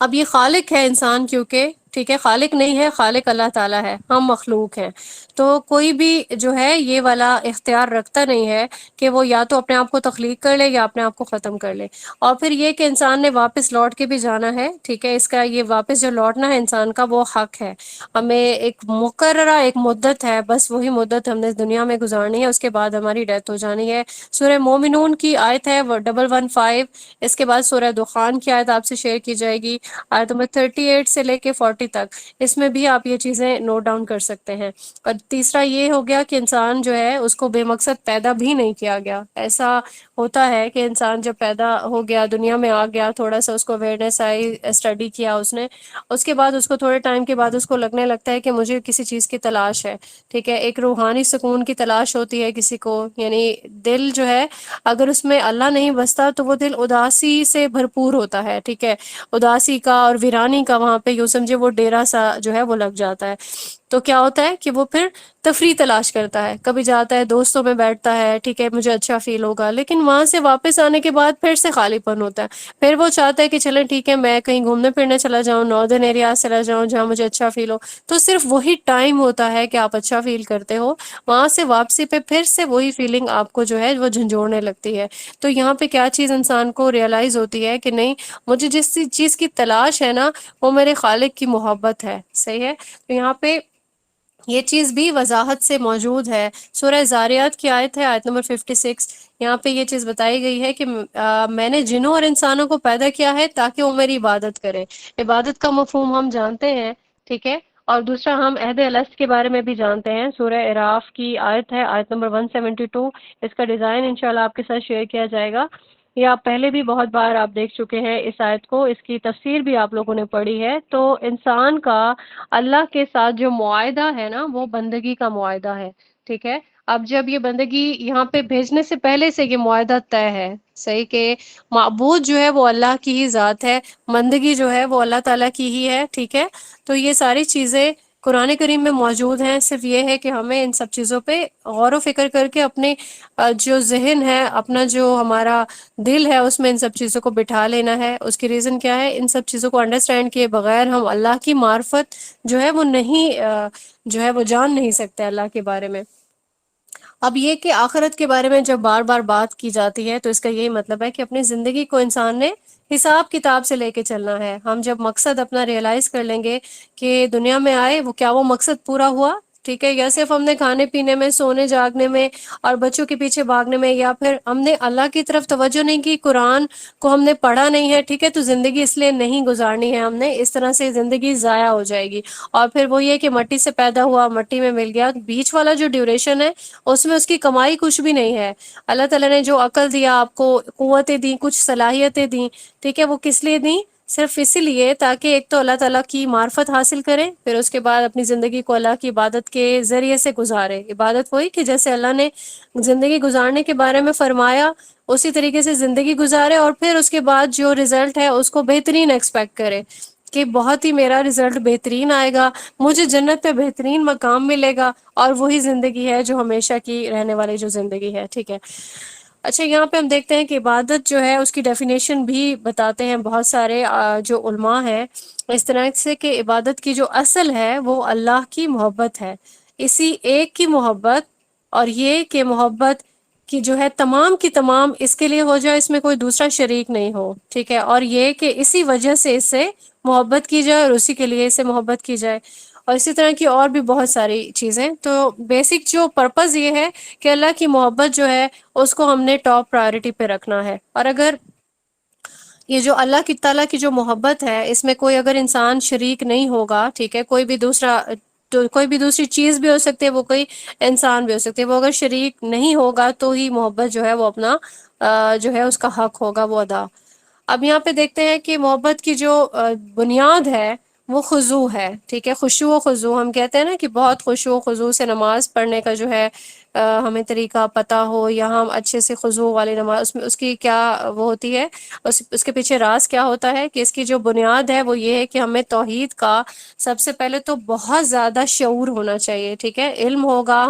اب یہ خالق ہے انسان، کیونکہ ٹھیک ہے، خالق نہیں ہے، خالق اللہ تعالیٰ ہے، ہم مخلوق ہیں، تو کوئی بھی جو ہے یہ والا اختیار رکھتا نہیں ہے کہ وہ یا تو اپنے آپ کو تخلیق کر لے یا اپنے آپ کو ختم کر لے۔ اور پھر یہ کہ انسان نے واپس لوٹ کے بھی جانا ہے، ٹھیک ہے، اس کا یہ واپس جو لوٹنا ہے انسان کا وہ حق ہے۔ ہمیں ایک مقررہ ایک مدت ہے، بس وہی مدت ہم نے اس دنیا میں گزارنی ہے، اس کے بعد ہماری ڈیتھ ہو جانی ہے۔ سورہ مومنون کی آیت ہے وہ 115، اس کے بعد سورہ دخان کی آیت آپ سے شیئر کی جائے گی، آیت نمبر 38 سے لے کے 40 تک، اس میں بھی آپ یہ چیزیں نوٹ ڈاؤن کر سکتے ہیں۔ اور تیسرا یہ ہو گیا کہ انسان جو ہے اس کو بے مقصد پیدا بھی نہیں کیا گیا۔ ایسا ہوتا ہے کہ انسان جب پیدا ہو گیا، دنیا میں آ گیا، تھوڑا سا اس کو اویئرنیس آئی، اسٹڈی کیا اس نے، اس کے بعد اس کو تھوڑے ٹائم کے بعد اس کو لگنے لگتا ہے کہ مجھے کسی چیز کی تلاش ہے، ٹھیک ہے، ایک روحانی سکون کی تلاش ہوتی ہے کسی کو، یعنی دل جو ہے اگر اس میں اللہ نہیں بستا تو وہ دل اداسی سے بھرپور ہوتا ہے، ٹھیک ہے، اداسی کا اور ویرانی کا، وہاں پہ یوں سمجھے وہ ڈیرا سا جو ہے وہ لگ جاتا ہے۔ تو کیا ہوتا ہے کہ وہ پھر تفریح تلاش کرتا ہے، کبھی جاتا ہے دوستوں میں بیٹھتا ہے، ٹھیک ہے، مجھے اچھا فیل ہوگا، لیکن وہاں سے واپس آنے کے بعد پھر سے خالی پن ہوتا ہے، پھر وہ چاہتا ہے کہ چلیں ٹھیک ہے میں کہیں گھومنے پھرنے چلا جاؤں، ناردرن ایریاز چلا جاؤں جہاں مجھے اچھا فیل ہو۔ تو صرف وہی ٹائم ہوتا ہے کہ آپ اچھا فیل کرتے ہو، وہاں سے واپسی پہ پھر سے وہی فیلنگ آپ کو جو ہے وہ جھنجھوڑنے لگتی ہے۔ تو یہاں پہ کیا چیز انسان کو ریئلائز ہوتی ہے کہ نہیں، مجھے جس چیز کی تلاش ہے نا وہ میرے خالق کی محبت ہے، صحیح ہے۔ تو یہاں پہ یہ چیز بھی وضاحت سے موجود ہے۔ سورہ زاریات کی آیت ہے، آیت نمبر 56، یہاں پہ یہ چیز بتائی گئی ہے کہ میں نے جنوں اور انسانوں کو پیدا کیا ہے تاکہ وہ میری عبادت کریں۔ عبادت کا مفہوم ہم جانتے ہیں، ٹھیک ہے، اور دوسرا ہم عہد الست کے بارے میں بھی جانتے ہیں۔ سورہ اعراف کی آیت ہے، آیت نمبر 172، اس کا ڈیزائن انشاءاللہ آپ کے ساتھ شیئر کیا جائے گا۔ یہ آپ پہلے بھی بہت بار آپ دیکھ چکے ہیں اس آیت کو، اس کی تفسیر بھی آپ لوگوں نے پڑھی ہے. تو انسان کا اللہ کے ساتھ جو معاہدہ ہے نا، وہ بندگی کا معاہدہ ہے. ٹھیک ہے. اب جب یہ بندگی یہاں پہ بھیجنے سے پہلے سے یہ معاہدہ طے ہے، صحیح، کہ معبود جو ہے وہ اللہ کی ہی ذات ہے، بندگی جو ہے وہ اللہ تعالیٰ کی ہی ہے. ٹھیک ہے. تو یہ ساری چیزیں قرآن کریم میں موجود ہیں. صرف یہ ہے کہ ہمیں ان سب چیزوں پہ غور و فکر کر کے اپنے جو ذہن ہے، اپنا جو ہمارا دل ہے، اس میں ان سب چیزوں کو بٹھا لینا ہے. اس کی ریزن کیا ہے؟ ان سب چیزوں کو انڈرسٹینڈ کیے بغیر ہم اللہ کی معرفت جو ہے وہ نہیں جو ہے وہ جان نہیں سکتے اللہ کے بارے میں. اب یہ کہ آخرت کے بارے میں جب بار بار بات کی جاتی ہے تو اس کا یہی مطلب ہے کہ اپنی زندگی کو انسان نے حساب کتاب سے لے کے چلنا ہے. ہم جب مقصد اپنا ریئلائز کر لیں گے کہ دنیا میں آئے وہ کیا وہ مقصد پورا ہوا؟ ٹھیک ہے. یا صرف ہم نے کھانے پینے میں، سونے جاگنے میں اور بچوں کے پیچھے بھاگنے میں، یا پھر ہم نے اللہ کی طرف توجہ نہیں کی، قرآن کو ہم نے پڑھا نہیں ہے. ٹھیک ہے. تو زندگی اس لیے نہیں گزارنی ہے ہم نے، اس طرح سے زندگی ضائع ہو جائے گی. اور پھر وہ یہ کہ مٹی سے پیدا ہوا مٹی میں مل گیا، بیچ والا جو ڈیوریشن ہے اس میں اس کی کمائی کچھ بھی نہیں ہے. اللہ تعالیٰ نے جو عقل دیا آپ کو، قوتیں دی، کچھ صلاحیتیں دی، ٹھیک ہے، وہ کس لیے دی؟ صرف اسی لیے تاکہ ایک تو اللہ تعالیٰ کی معرفت حاصل کریں، پھر اس کے بعد اپنی زندگی کو اللہ کی عبادت کے ذریعے سے گزارے. عبادت وہی کہ جیسے اللہ نے زندگی گزارنے کے بارے میں فرمایا اسی طریقے سے زندگی گزارے، اور پھر اس کے بعد جو رزلٹ ہے اس کو بہترین ایکسپیکٹ کرے کہ بہت ہی میرا رزلٹ بہترین آئے گا، مجھے جنت پہ بہترین مقام ملے گا، اور وہی زندگی ہے جو ہمیشہ کی رہنے والی جو زندگی ہے. ٹھیک ہے. اچھا، یہاں پہ ہم دیکھتے ہیں کہ عبادت جو ہے اس کی ڈیفینیشن بھی بتاتے ہیں بہت سارے جو علماء ہیں، اس طرح سے کہ عبادت کی جو اصل ہے وہ اللہ کی محبت ہے، اسی ایک کی محبت، اور یہ کہ محبت کی جو ہے تمام کی تمام اس کے لیے ہو جائے، اس میں کوئی دوسرا شریک نہیں ہو. ٹھیک ہے. اور یہ کہ اسی وجہ سے اس سے محبت کی جائے اور اسی کے لیے اسے محبت کی جائے، اور اسی طرح کی اور بھی بہت ساری چیزیں. تو بیسک جو پرپز یہ ہے کہ اللہ کی محبت جو ہے اس کو ہم نے ٹاپ پرائورٹی پہ رکھنا ہے. اور اگر یہ جو اللہ کی تعالیٰ کی جو محبت ہے اس میں کوئی اگر انسان شریک نہیں ہوگا، ٹھیک ہے، کوئی بھی دوسرا، تو کوئی بھی دوسری چیز بھی ہو سکتی ہے، وہ کوئی انسان بھی ہو سکتے ہیں، وہ اگر شریک نہیں ہوگا تو ہی محبت جو ہے وہ اپنا جو ہے اس کا حق ہوگا وہ ادا. اب یہاں پہ دیکھتے ہیں کہ محبت کی جو بنیاد ہے وہ خضوع ہے. ٹھیک ہے. خشوع و خضوع ہم کہتے ہیں نا کہ بہت خشوع و خضوع سے نماز پڑھنے کا جو ہے ہمیں طریقہ پتہ ہو، یا ہم اچھے سے خضوع والی نماز، اس میں اس کی کیا وہ ہوتی ہے، اس کے پیچھے راز کیا ہوتا ہے، کہ اس کی جو بنیاد ہے وہ یہ ہے کہ ہمیں توحید کا سب سے پہلے تو بہت زیادہ شعور ہونا چاہیے. ٹھیک ہے. علم ہوگا،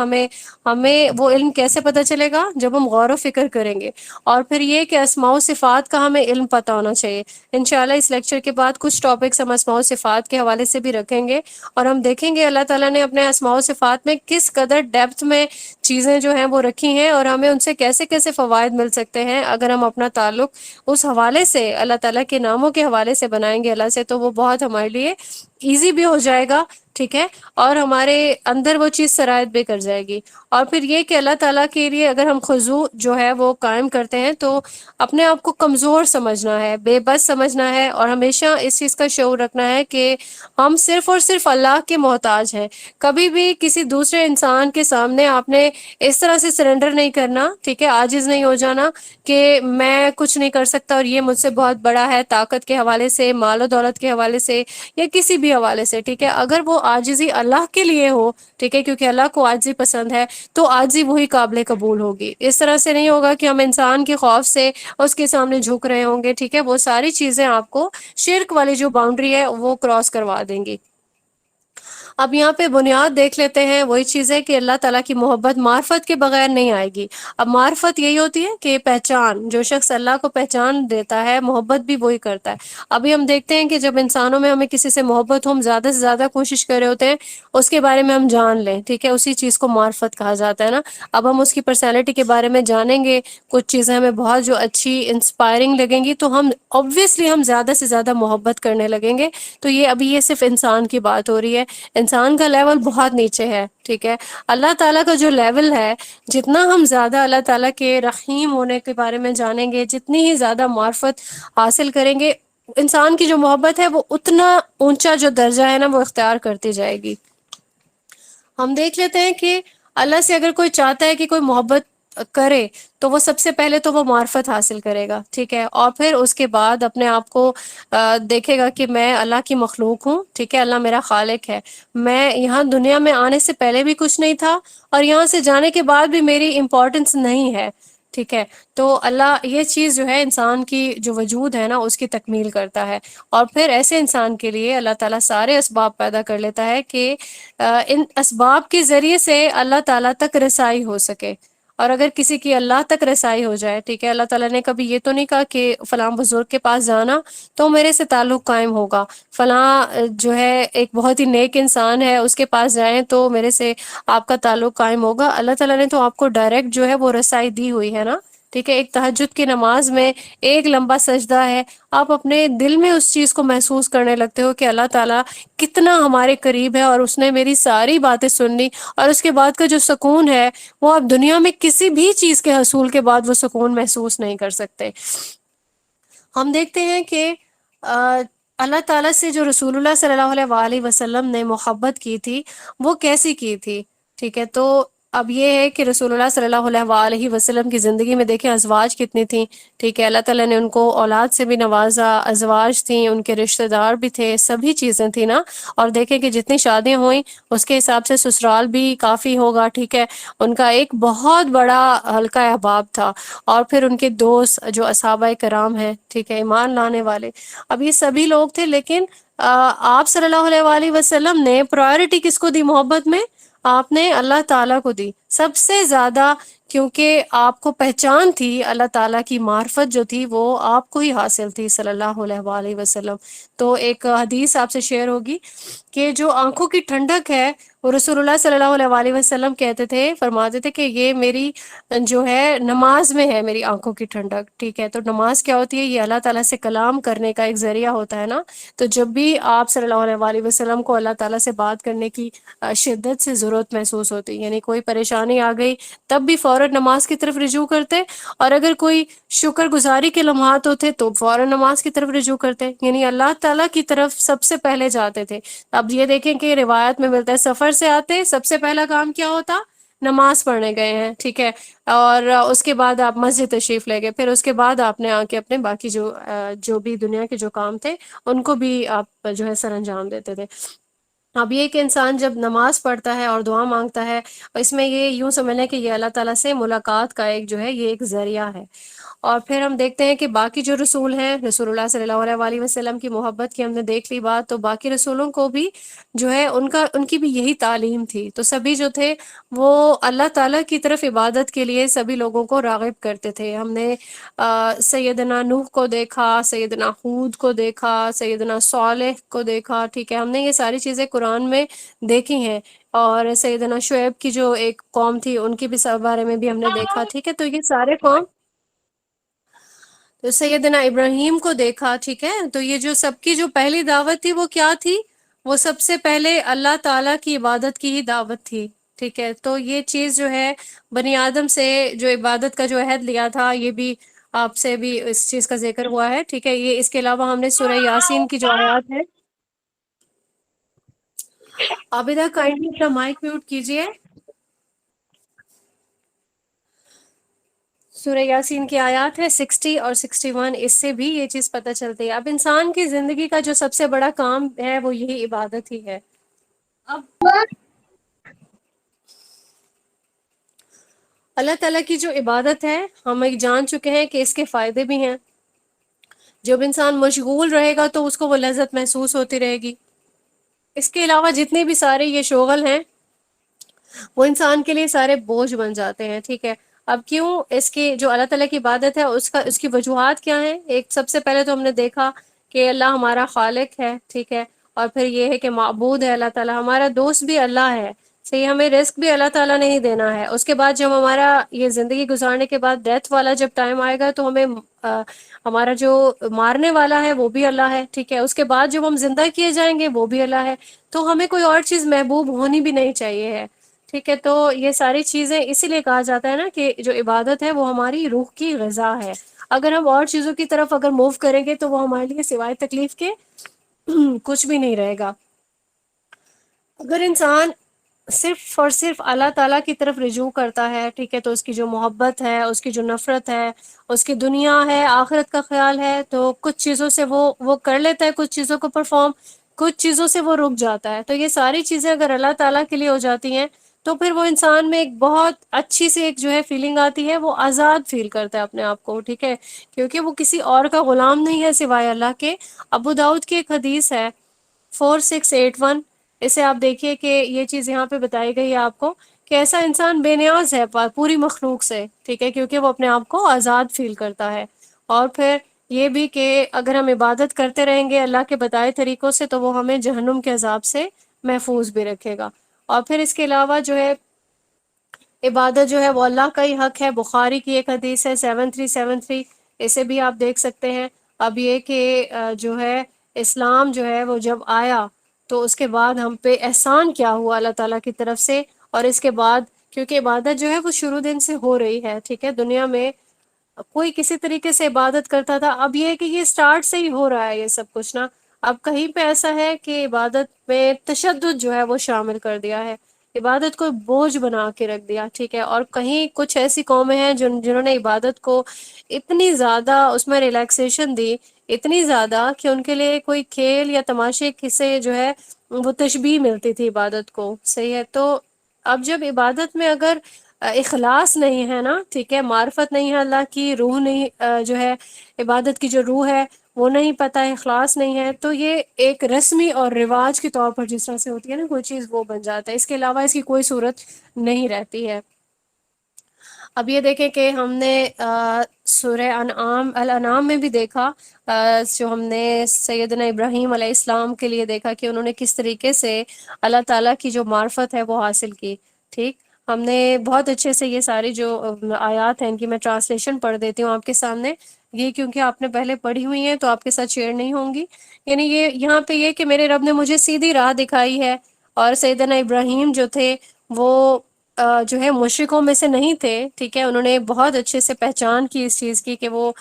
ہمیں وہ علم کیسے پتہ چلے گا؟ جب ہم غور و فکر کریں گے. اور پھر یہ کہ اسماء و صفات کا ہمیں علم پتہ ہونا چاہیے. انشاءاللہ اس لیکچر کے بعد کچھ ٹاپکس ہم اسماء و صفات کے حوالے سے بھی رکھیں گے، اور ہم دیکھیں گے اللہ تعالیٰ نے اپنے اسماء و صفات میں کس قدر ڈیپتھ میں چیزیں جو ہیں وہ رکھی ہیں، اور ہمیں ان سے کیسے کیسے فوائد مل سکتے ہیں اگر ہم اپنا تعلق اس حوالے سے، اللہ تعالیٰ کے ناموں کے حوالے سے بنائیں گے اللہ سے، تو وہ بہت ہمارے لیے ایزی بھی ہو جائے گا. ٹھیک ہے. اور ہمارے اندر وہ چیز سرایت بھی کر جائے گی. اور پھر یہ کہ اللہ تعالیٰ کے لیے اگر ہم خضوع جو ہے وہ قائم کرتے ہیں تو اپنے آپ کو کمزور سمجھنا ہے، بے بس سمجھنا ہے، اور ہمیشہ اس چیز کا شعور رکھنا ہے کہ ہم صرف اور صرف اللہ کے محتاج ہیں. کبھی بھی کسی دوسرے انسان کے سامنے آپ نے اس طرح سے سرنڈر نہیں کرنا. ٹھیک ہے. عاجز نہیں ہو جانا کہ میں کچھ نہیں کر سکتا اور یہ مجھ سے بہت بڑا ہے، طاقت کے حوالے سے، مال و دولت کے حوالے سے، یا کسی بھی حوالے سے. ٹھیک ہے. اگر وہ عاجزی اللہ کے لیے ہو، ٹھیک ہے، کیونکہ اللہ کو عاجزی پسند ہے، تو عاجزی وہی قابل قبول ہوگی. اس طرح سے نہیں ہوگا کہ ہم انسان کے خوف سے اس کے سامنے جھک رہے ہوں گے. ٹھیک ہے. وہ ساری چیزیں آپ کو شرک والی جو باؤنڈری ہے وہ کراس کروا دیں گی. اب یہاں پہ بنیاد دیکھ لیتے ہیں. وہی چیز ہے کہ اللہ تعالیٰ کی محبت معرفت کے بغیر نہیں آئے گی. اب معرفت یہی ہوتی ہے کہ پہچان، جو شخص اللہ کو پہچان دیتا ہے محبت بھی وہی کرتا ہے. ابھی ہم دیکھتے ہیں کہ جب انسانوں میں ہمیں کسی سے محبت ہو، ہم زیادہ سے زیادہ کوشش کر رہے ہوتے ہیں اس کے بارے میں ہم جان لیں. ٹھیک ہے. اسی چیز کو معرفت کہا جاتا ہے نا. اب ہم اس کی پرسنالٹی کے بارے میں جانیں گے، کچھ چیزیں ہمیں بہت جو اچھی انسپائرنگ لگیں گی تو ہم obviously ہم زیادہ سے زیادہ محبت کرنے لگیں گے. تو یہ صرف انسان کی بات ہو رہی ہے. انسان کا لیول بہت نیچے ہے. ٹھیک ہے. اللہ تعالیٰ کا جو لیول ہے، جتنا ہم زیادہ اللہ تعالیٰ کے رحیم ہونے کے بارے میں جانیں گے، جتنی ہی زیادہ معرفت حاصل کریں گے، انسان کی جو محبت ہے وہ اتنا اونچا جو درجہ ہے نا وہ اختیار کرتی جائے گی. ہم دیکھ لیتے ہیں کہ اللہ سے اگر کوئی چاہتا ہے کہ کوئی محبت کرے تو وہ سب سے پہلے تو وہ معرفت حاصل کرے گا، ٹھیک ہے، اور پھر اس کے بعد اپنے آپ کو دیکھے گا کہ میں اللہ کی مخلوق ہوں، ٹھیک ہے، اللہ میرا خالق ہے، میں یہاں دنیا میں آنے سے پہلے بھی کچھ نہیں تھا اور یہاں سے جانے کے بعد بھی میری امپورٹنس نہیں ہے، ٹھیک ہے۔ تو اللہ یہ چیز جو ہے انسان کی جو وجود ہے نا اس کی تکمیل کرتا ہے، اور پھر ایسے انسان کے لیے اللہ تعالیٰ سارے اسباب پیدا کر لیتا ہے کہ ان اسباب کے ذریعے سے اللہ تعالیٰ تک رسائی ہو سکے۔ اور اگر کسی کی اللہ تک رسائی ہو جائے، ٹھیک ہے، اللہ تعالیٰ نے کبھی یہ تو نہیں کہا کہ فلاں بزرگ کے پاس جانا تو میرے سے تعلق قائم ہوگا، فلاں جو ہے ایک بہت ہی نیک انسان ہے اس کے پاس جائیں تو میرے سے آپ کا تعلق قائم ہوگا۔ اللہ تعالیٰ نے تو آپ کو ڈائریکٹ جو ہے وہ رسائی دی ہوئی ہے نا، ٹھیک ہے۔ ایک تہجد کی نماز میں ایک لمبا سجدہ ہے، آپ اپنے دل میں اس چیز کو محسوس کرنے لگتے ہو کہ اللہ تعالیٰ کتنا ہمارے قریب ہے اور اس نے میری ساری باتیں سن لی، اور اس کے بعد کا جو سکون ہے وہ آپ دنیا میں کسی بھی چیز کے حصول کے بعد وہ سکون محسوس نہیں کر سکتے۔ ہم دیکھتے ہیں کہ اللہ تعالیٰ سے جو رسول اللہ صلی اللہ علیہ وآلہ وسلم نے محبت کی تھی وہ کیسی کی تھی، ٹھیک ہے۔ تو اب یہ ہے کہ رسول اللہ صلی اللہ علیہ وآلہ وسلم کی زندگی میں دیکھیں ازواج کتنی تھیں، ٹھیک ہے، اللہ تعالیٰ نے ان کو اولاد سے بھی نوازا، ازواج تھیں، ان کے رشتہ دار بھی تھے، سبھی چیزیں تھیں نا، اور دیکھیں کہ جتنی شادیاں ہوئیں اس کے حساب سے سسرال بھی کافی ہوگا، ٹھیک ہے۔ ان کا ایک بہت بڑا حلقہ احباب تھا، اور پھر ان کے دوست جو اصحابہ کرام ہیں، ٹھیک ہے، ایمان لانے والے، اب یہ سبھی لوگ تھے، لیکن آپ صلی اللہ علیہ وآلہ وسلم نے پرائورٹی کس کو دی محبت میں؟ آپ نے اللہ تعالیٰ کو دی سب سے زیادہ، کیونکہ آپ کو پہچان تھی اللہ تعالیٰ کی معرفت جو تھی وہ آپ کو ہی حاصل تھی صلی اللہ علیہ وآلہ وسلم۔ تو ایک حدیث آپ سے شیئر ہوگی کہ جو آنکھوں کی ٹھنڈک ہے وہ رسول اللہ صلی اللہ علیہ وآلہ وسلم کہتے تھے، فرماتے تھے کہ یہ میری جو ہے نماز میں ہے میری آنکھوں کی ٹھنڈک، ٹھیک ہے۔ تو نماز کیا ہوتی ہے؟ یہ اللہ تعالیٰ سے کلام کرنے کا ایک ذریعہ ہوتا ہے نا، تو جب بھی آپ صلی اللہ علیہ وآلہ وسلم کو اللہ تعالیٰ سے بات کرنے کی شدت سے ضرورت محسوس ہوتی، یعنی کوئی پریشانی آ گئی تب بھی فوراً نماز کی طرف رجوع کرتے، اور اگر کوئی شکر گزاری کے لمحات ہوتے تو فوراً نماز کی طرف رجوع کرتے، یعنی اللہ تعالیٰ کی طرف سب سے پہلے جاتے تھے۔ اب یہ دیکھیں کہ روایت میں ملتا ہے سفر سے آتے سب سے پہلا کام کیا ہوتا؟ نماز پڑھنے گئے ہیں، ٹھیک ہے، اور اس کے بعد آپ مسجد تشریف لے گئے، پھر اس کے بعد آپ نے آ کے اپنے باقی جو بھی دنیا کے جو کام تھے ان کو بھی آپ جو ہے سر انجام دیتے تھے۔ اب یہ کہ انسان جب نماز پڑھتا ہے اور دعا مانگتا ہے، اس میں یہ یوں سمجھنا کہ یہ اللہ تعالیٰ سے ملاقات کا ایک جو ہے یہ ایک ذریعہ ہے۔ اور پھر ہم دیکھتے ہیں کہ باقی جو رسول ہیں، رسول اللہ صلی اللہ علیہ وآلہ وسلم کی محبت کی ہم نے دیکھ لی بات، تو باقی رسولوں کو بھی جو ہے ان کی بھی یہی تعلیم تھی، تو سبھی جو تھے وہ اللہ تعالیٰ کی طرف عبادت کے لیے سبھی لوگوں کو راغب کرتے تھے۔ ہم نے سیدنا نوح کو دیکھا، سیدنا ہود کو دیکھا، سیدنا صالح کو دیکھا، ٹھیک ہے، ہم نے یہ ساری چیزیں قرآن میں دیکھی ہیں، اور سیدنا شعیب کی جو ایک قوم تھی ان کی بھی بارے میں بھی ہم نے دیکھا، ٹھیک ہے۔ تو یہ سارے قوم، تو سیدنا ابراہیم کو دیکھا، ٹھیک ہے۔ تو یہ جو سب کی جو پہلی دعوت تھی وہ کیا تھی؟ وہ سب سے پہلے اللہ تعالیٰ کی عبادت کی ہی دعوت تھی، ٹھیک ہے۔ تو یہ چیز جو ہے بنی آدم سے جو عبادت کا جو عہد لیا تھا، یہ بھی آپ سے بھی اس چیز کا ذکر ہوا ہے، ٹھیک ہے۔ یہ اس کے علاوہ ہم نے سورہ یاسین کی جو آیات ہے، عابدہ کائنڈلی اپنا مائک میوٹ کیجئے۔ سورہ یاسین کی آیات ہے 60 اور 61، اس سے بھی یہ چیز پتہ چلتی ہے۔ اب انسان کی زندگی کا جو سب سے بڑا کام ہے وہ یہی عبادت ہی ہے۔ اب اللہ تعالیٰ کی جو عبادت ہے ہم ایک جان چکے ہیں کہ اس کے فائدے بھی ہیں، جب انسان مشغول رہے گا تو اس کو وہ لذت محسوس ہوتی رہے گی۔ اس کے علاوہ جتنے بھی سارے یہ شغل ہیں وہ انسان کے لیے سارے بوجھ بن جاتے ہیں، ٹھیک ہے۔ اب کیوں؟ اس کی جو اللہ تعالیٰ کی عبادت ہے اس کی وجوہات کیا ہیں؟ ایک سب سے پہلے تو ہم نے دیکھا کہ اللہ ہمارا خالق ہے، ٹھیک ہے، اور پھر یہ ہے کہ معبود ہے اللہ تعالیٰ، ہمارا دوست بھی اللہ ہے، صحیح، ہمیں رزق بھی اللہ تعالیٰ نے ہی دینا ہے۔ اس کے بعد جب ہمارا یہ زندگی گزارنے کے بعد ڈیتھ والا جب ٹائم آئے گا تو ہمیں ہمارا جو مارنے والا ہے وہ بھی اللہ ہے، ٹھیک ہے۔ اس کے بعد جب ہم زندہ کیے جائیں گے وہ بھی اللہ ہے، تو ہمیں کوئی اور چیز محبوب ہونی بھی نہیں چاہیے ہے، ٹھیک ہے۔ تو یہ ساری چیزیں اسی لیے کہا جاتا ہے نا کہ جو عبادت ہے وہ ہماری روح کی غذا ہے۔ اگر ہم اور چیزوں کی طرف اگر موو کریں گے تو وہ ہمارے لیے سوائے تکلیف کے کچھ بھی نہیں رہے گا۔ اگر انسان صرف اور صرف اللہ تعالیٰ کی طرف رجوع کرتا ہے، ٹھیک ہے، تو اس کی جو محبت ہے، اس کی جو نفرت ہے، اس کی دنیا ہے، آخرت کا خیال ہے، تو کچھ چیزوں سے وہ کر لیتا ہے، کچھ چیزوں کو پرفارم، کچھ چیزوں سے وہ رک جاتا ہے. تو یہ ساری چیزیں اگر اللہ تعالیٰ کے لیے ہو جاتی ہیں تو پھر وہ انسان میں ایک بہت اچھی سی ایک جو ہے فیلنگ آتی ہے، وہ آزاد فیل کرتا ہے اپنے آپ کو، ٹھیک ہے، کیونکہ وہ کسی اور کا غلام نہیں ہے سوائے اللہ کے. ابو داؤد کی ایک حدیث ہے 4681، اسے آپ دیکھیے کہ یہ چیز یہاں پہ بتائی گئی ہے آپ کو کہ ایسا انسان بے نیاز ہے پوری مخلوق سے، ٹھیک ہے، کیونکہ وہ اپنے آپ کو آزاد فیل کرتا ہے. اور پھر یہ بھی کہ اگر ہم عبادت کرتے رہیں گے اللہ کے بتائے طریقوں سے تو وہ ہمیں جہنم کے عذاب سے محفوظ بھی رکھے گا. اور پھر اس کے علاوہ جو ہے عبادت جو ہے وہ اللہ کا ہی حق ہے. بخاری کی ایک حدیث ہے 7373، اسے بھی آپ دیکھ سکتے ہیں. اب یہ کہ جو ہے اسلام جو ہے وہ جب آیا تو اس کے بعد ہم پہ احسان کیا ہوا اللہ تعالیٰ کی طرف سے. اور اس کے بعد کیونکہ عبادت جو ہے وہ شروع دن سے ہو رہی ہے، ٹھیک ہے، دنیا میں کوئی کسی طریقے سے عبادت کرتا تھا، اب یہ ہے کہ یہ سٹارٹ سے ہی ہو رہا ہے یہ سب کچھ نا. اب کہیں پہ ایسا ہے کہ عبادت میں تشدد جو ہے وہ شامل کر دیا ہے، عبادت کو بوجھ بنا کے رکھ دیا، ٹھیک ہے. اور کہیں کچھ ایسی قومیں ہیں جنہوں نے عبادت کو اتنی زیادہ اس میں ریلیکسیشن دی، اتنی زیادہ کہ ان کے لیے کوئی کھیل یا تماشے سے جو ہے وہ تشبیہ ملتی تھی عبادت کو، صحیح ہے. تو اب جب عبادت میں اگر اخلاص نہیں ہے نا، ٹھیک ہے، معرفت نہیں ہے، اللہ کی روح نہیں جو ہے عبادت کی جو روح ہے وہ نہیں پتہ، اخلاص نہیں ہے، تو یہ ایک رسمی اور رواج کے طور پر جس طرح سے ہوتی ہے نا کوئی چیز، وہ بن جاتا ہے، اس کے علاوہ اس کی کوئی صورت نہیں رہتی ہے. اب یہ دیکھیں کہ ہم نے سورہ الانعام میں بھی دیکھا، جو ہم نے سیدنا ابراہیم علیہ السلام کے لیے دیکھا کہ انہوں نے کس طریقے سے اللہ تعالیٰ کی جو معرفت ہے وہ حاصل کی. ٹھیک، ہم نے بہت اچھے سے یہ ساری جو آیات ہیں ان کی میں ٹرانسلیشن پڑھ دیتی ہوں آپ کے سامنے، یہ کیونکہ آپ نے پہلے پڑھی ہوئی ہیں تو آپ کے ساتھ شیئر نہیں ہوں گی. یعنی یہ یہاں پہ یہ کہ میرے رب نے مجھے سیدھی راہ دکھائی ہے، اور سیدنا ابراہیم جو تھے وہ جو ہے مشرکوں میں سے نہیں تھے، ٹھیک ہے، انہوں نے بہت اچھے سے پہچان کی اس چیز کی کہ وہ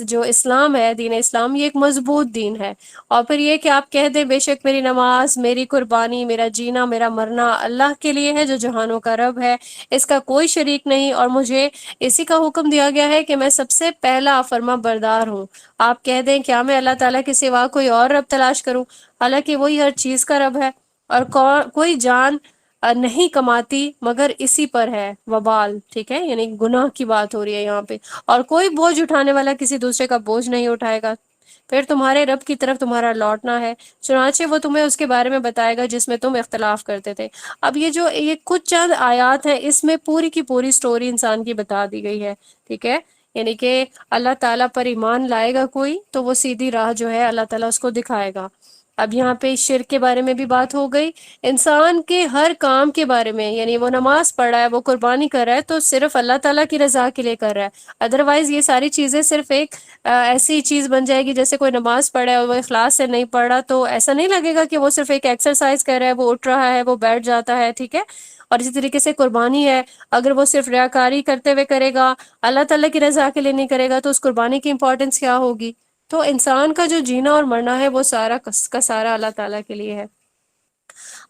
جو اسلام ہے، دین اسلام، یہ ایک مضبوط دین ہے. اور پھر یہ کہ آپ کہہ دیں بے شک میری نماز، میری قربانی، میرا جینا، میرا مرنا اللہ کے لیے ہے جو جہانوں کا رب ہے، اس کا کوئی شریک نہیں، اور مجھے اسی کا حکم دیا گیا ہے کہ میں سب سے پہلا فرما بردار ہوں. آپ کہہ دیں کیا میں اللہ تعالیٰ کے سوا کوئی اور رب تلاش کروں، حالانکہ وہی ہر چیز کا رب ہے. اور کوئی جان نہیں کماتی مگر اسی پر ہے وبال، ٹھیک ہے، یعنی گناہ کی بات ہو رہی ہے یہاں پہ. اور کوئی بوجھ اٹھانے والا کسی دوسرے کا بوجھ نہیں اٹھائے گا، پھر تمہارے رب کی طرف تمہارا لوٹنا ہے، چنانچہ وہ تمہیں اس کے بارے میں بتائے گا جس میں تم اختلاف کرتے تھے. اب یہ کچھ چند آیات ہیں، اس میں پوری کی پوری سٹوری انسان کی بتا دی گئی ہے، ٹھیک ہے. یعنی کہ اللہ تعالیٰ پر ایمان لائے گا کوئی تو وہ سیدھی راہ جو ہے اللہ تعالیٰ اس کو دکھائے گا. اب یہاں پہ شرک کے بارے میں بھی بات ہو گئی، انسان کے ہر کام کے بارے میں، یعنی وہ نماز پڑھ رہا ہے، وہ قربانی کر رہا ہے تو صرف اللہ تعالیٰ کی رضا کے لیے کر رہا ہے. ادروائز یہ ساری چیزیں صرف ایک ایسی چیز بن جائے گی، جیسے کوئی نماز پڑھ رہا ہے اور وہ اخلاص سے نہیں پڑھ رہا تو ایسا نہیں لگے گا کہ وہ صرف ایک ایکسرسائز کر رہا ہے، وہ اٹھ رہا ہے، وہ بیٹھ جاتا ہے، ٹھیک ہے. اور اسی طریقے سے قربانی ہے، اگر وہ صرف ریاکاری کرتے ہوئے کرے گا، اللہ تعالیٰ کی رضا کے لیے نہیں کرے گا تو اس قربانی کی امپورٹنس کیا ہوگی. تو انسان کا جو جینا اور مرنا ہے وہ سارا کا سارا اللہ تعالیٰ کے لیے ہے.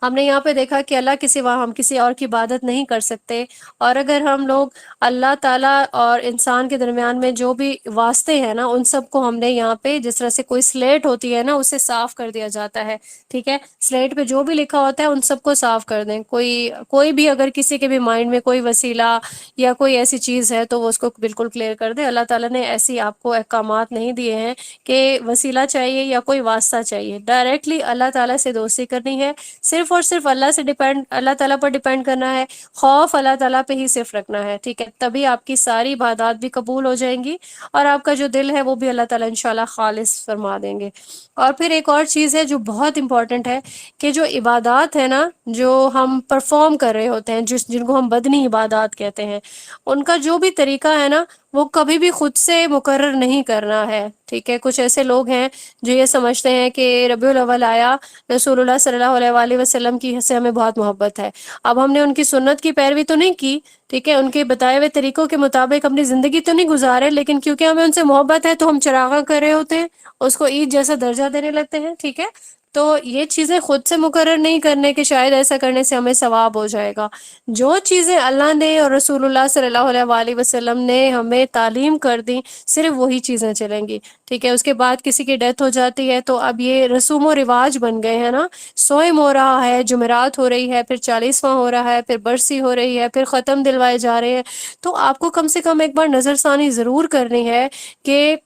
ہم نے یہاں پہ دیکھا کہ اللہ کے سوا ہم کسی اور کی عبادت نہیں کر سکتے، اور اگر ہم لوگ اللہ تعالیٰ اور انسان کے درمیان میں جو بھی واسطے ہیں نا ان سب کو ہم نے یہاں پہ جس طرح سے کوئی سلیٹ ہوتی ہے نا اسے صاف کر دیا جاتا ہے، ٹھیک ہے، سلیٹ پہ جو بھی لکھا ہوتا ہے ان سب کو صاف کر دیں. کوئی بھی اگر کسی کے بھی مائنڈ میں کوئی وسیلہ یا کوئی ایسی چیز ہے تو وہ اس کو بالکل کلیئر کر دے. اللہ تعالیٰ نے ایسی آپ کو احکامات نہیں دیے ہیں کہ وسیلہ چاہیے یا کوئی واسطہ چاہیے، ڈائریکٹلی اللہ تعالیٰ سے دوستی کرنی ہے، صرف اور صرف اللہ تعالیٰ پر ڈیپینڈ کرنا ہے، خوف اللہ تعالیٰ پہ ہی صرف رکھنا ہے، ٹھیک ہے. تبھی آپ کی ساری عبادات بھی قبول ہو جائیں گی اور آپ کا جو دل ہے وہ بھی اللہ تعالیٰ انشاءاللہ خالص فرما دیں گے. اور پھر ایک اور چیز ہے جو بہت امپورٹنٹ ہے کہ جو عبادات ہے نا جو ہم پرفارم کر رہے ہوتے ہیں، جن کو ہم بدنی عبادات کہتے ہیں، ان کا جو بھی طریقہ ہے نا وہ کبھی بھی خود سے مقرر نہیں کرنا ہے، ٹھیک ہے. کچھ ایسے لوگ ہیں جو یہ سمجھتے ہیں کہ ربیع الاول آیا، رسول اللہ صلی اللہ علیہ وآلہ وسلم کی سے ہمیں بہت محبت ہے، اب ہم نے ان کی سنت کی پیروی تو نہیں کی، ٹھیک ہے، ان کے بتائے ہوئے طریقوں کے مطابق اپنی زندگی تو نہیں گزارے، لیکن کیونکہ ہمیں ان سے محبت ہے تو ہم چراغاں کر رہے ہوتے ہیں، اس کو عید جیسا درجہ دینے لگتے ہیں، ٹھیک ہے. تو یہ چیزیں خود سے مقرر نہیں کرنے کہ شاید ایسا کرنے سے ہمیں ثواب ہو جائے گا. جو چیزیں اللہ نے اور رسول اللہ صلی اللہ علیہ وآلہ وسلم نے ہمیں تعلیم کر دی صرف وہی چیزیں چلیں گی. ٹھیک ہے. اس کے بعد کسی کی ڈیتھ ہو جاتی ہے تو اب یہ رسوم و رواج بن گئے ہیں نا. سوئم ہو رہا ہے، جمعرات ہو رہی ہے، پھر 40واں ہو رہا ہے، پھر برسی ہو رہی ہے، پھر ختم دلوائے جا رہے ہیں. تو آپ کو کم سے کم ایک بار نظر ثانی ضرور کرنی ہے کہ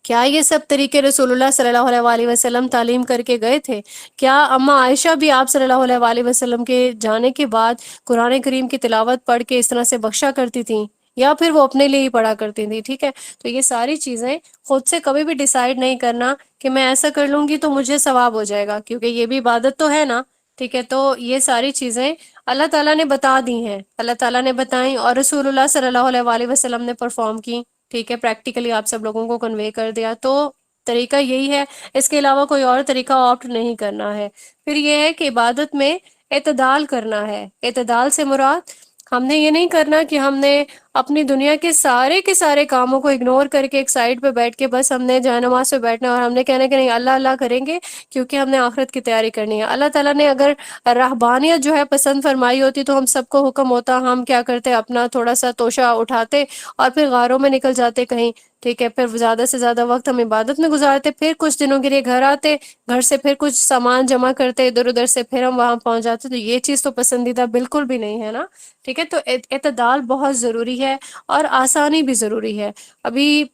کیا یہ سب طریقے رسول اللہ صلی اللہ علیہ وآلہ وسلم تعلیم کر کے گئے تھے؟ کیا اما عائشہ بھی آپ صلی اللہ علیہ وآلہ وسلم کے جانے کے بعد قرآن کریم کی تلاوت پڑھ کے اس طرح سے بخشا کرتی تھیں، یا پھر وہ اپنے لیے ہی پڑھا کرتی تھیں؟ ٹھیک ہے. تو یہ ساری چیزیں خود سے کبھی بھی ڈیسائیڈ نہیں کرنا کہ میں ایسا کر لوں گی تو مجھے ثواب ہو جائے گا، کیونکہ یہ بھی عبادت تو ہے نا. ٹھیک ہے. تو یہ ساری چیزیں اللہ تعالیٰ نے بتا دی ہیں، اللہ تعالیٰ نے بتائیں، اور رسول اللہ صلی اللہ علیہ وآلہ وسلم نے پرفارم کی. ٹھیک ہے. پریکٹیکلی آپ سب لوگوں کو کنوے کر دیا. تو طریقہ یہی ہے، اس کے علاوہ کوئی اور طریقہ آپٹ نہیں کرنا ہے. پھر یہ ہے کہ عبادت میں اعتدال کرنا ہے. اعتدال سے مراد ہم نے یہ نہیں کرنا کہ ہم نے اپنی دنیا کے سارے کاموں کو اگنور کر کے ایک سائڈ پہ بیٹھ کے بس ہم نے جائے نماز پہ بیٹھنا اور ہم نے کہنا کہ نہیں اللہ اللہ کریں گے کیونکہ ہم نے آخرت کی تیاری کرنی ہے. اللہ تعالیٰ نے اگر رہبانیت جو ہے پسند فرمائی ہوتی تو ہم سب کو حکم ہوتا، ہم کیا کرتے اپنا تھوڑا سا توشہ اٹھاتے اور پھر غاروں میں نکل جاتے کہیں. ٹھیک ہے. پھر زیادہ سے زیادہ وقت ہم عبادت میں گزارتے، پھر کچھ دنوں کے لیے گھر آتے، گھر سے پھر کچھ سامان جمع کرتے ادھر ادھر سے، پھر ہم وہاں پہنچ جاتے. تو یہ چیز تو پسندیدہ بالکل بھی نہیں ہے نا. ٹھیک ہے. تو اعتدال بہت ضروری ہے اور آسانی بھی ضروری ہے. ابھی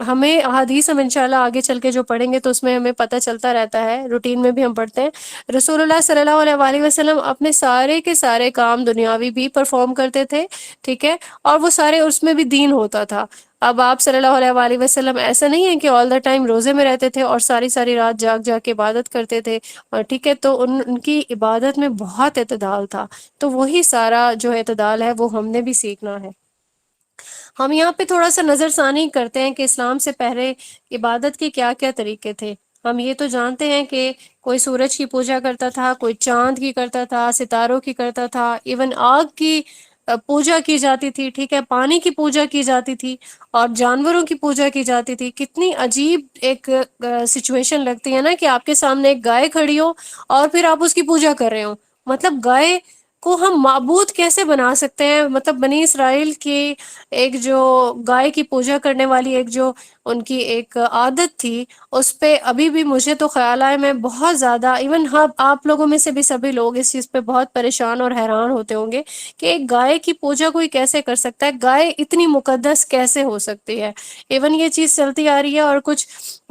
ہمیں احادیث ہم انشاءاللہ آگے چل کے جو پڑھیں گے تو اس میں ہمیں پتہ چلتا رہتا ہے، روٹین میں بھی ہم پڑھتے ہیں. رسول اللہ صلی اللہ علیہ وآلہ وسلم اپنے سارے کے سارے کام دنیاوی بھی پرفارم کرتے تھے. ٹھیک ہے. اور وہ سارے اس میں بھی دین ہوتا تھا. اب آپ صلی اللہ علیہ وآلہ وسلم ایسا نہیں ہے کہ آل دا ٹائم روزے میں رہتے تھے اور ساری ساری رات جاگ جاگ کے عبادت کرتے تھے. اور ٹھیک ہے. تو ان کی عبادت میں بہت اعتدال تھا. تو وہی سارا جو اعتدال ہے وہ ہم نے بھی سیکھنا ہے. ہم یہاں پہ تھوڑا سا نظر ثانی کرتے ہیں کہ اسلام سے پہلے عبادت کے کیا کیا طریقے تھے. ہم یہ تو جانتے ہیں کہ کوئی سورج کی پوجا کرتا تھا، کوئی چاند کی کرتا تھا، ستاروں کی کرتا تھا، ایون آگ کی پوجا کی جاتی تھی. ٹھیک ہے. پانی کی پوجا کی جاتی تھی اور جانوروں کی پوجا کی جاتی تھی. کتنی عجیب ایک سچویشن لگتی ہے نا کہ آپ کے سامنے ایک گائے کھڑی ہو اور پھر آپ اس کی پوجا کر رہے ہو. مطلب گائے کو ہم معبود کیسے بنا سکتے ہیں؟ مطلب بنی اسرائیل کی ایک جو گائے کی پوجا کرنے والی ایک جو ان کی ایک عادت تھی، اس پہ ابھی بھی مجھے تو خیال آئے میں بہت زیادہ، ایون ہاں آپ لوگوں میں سے بھی سبھی لوگ اس چیز پہ بہت پریشان اور حیران ہوتے ہوں گے کہ ایک گائے کی پوجا کوئی کیسے کر سکتا ہے، گائے اتنی مقدس کیسے ہو سکتی ہے. ایون یہ چیز چلتی آ رہی ہے اور کچھ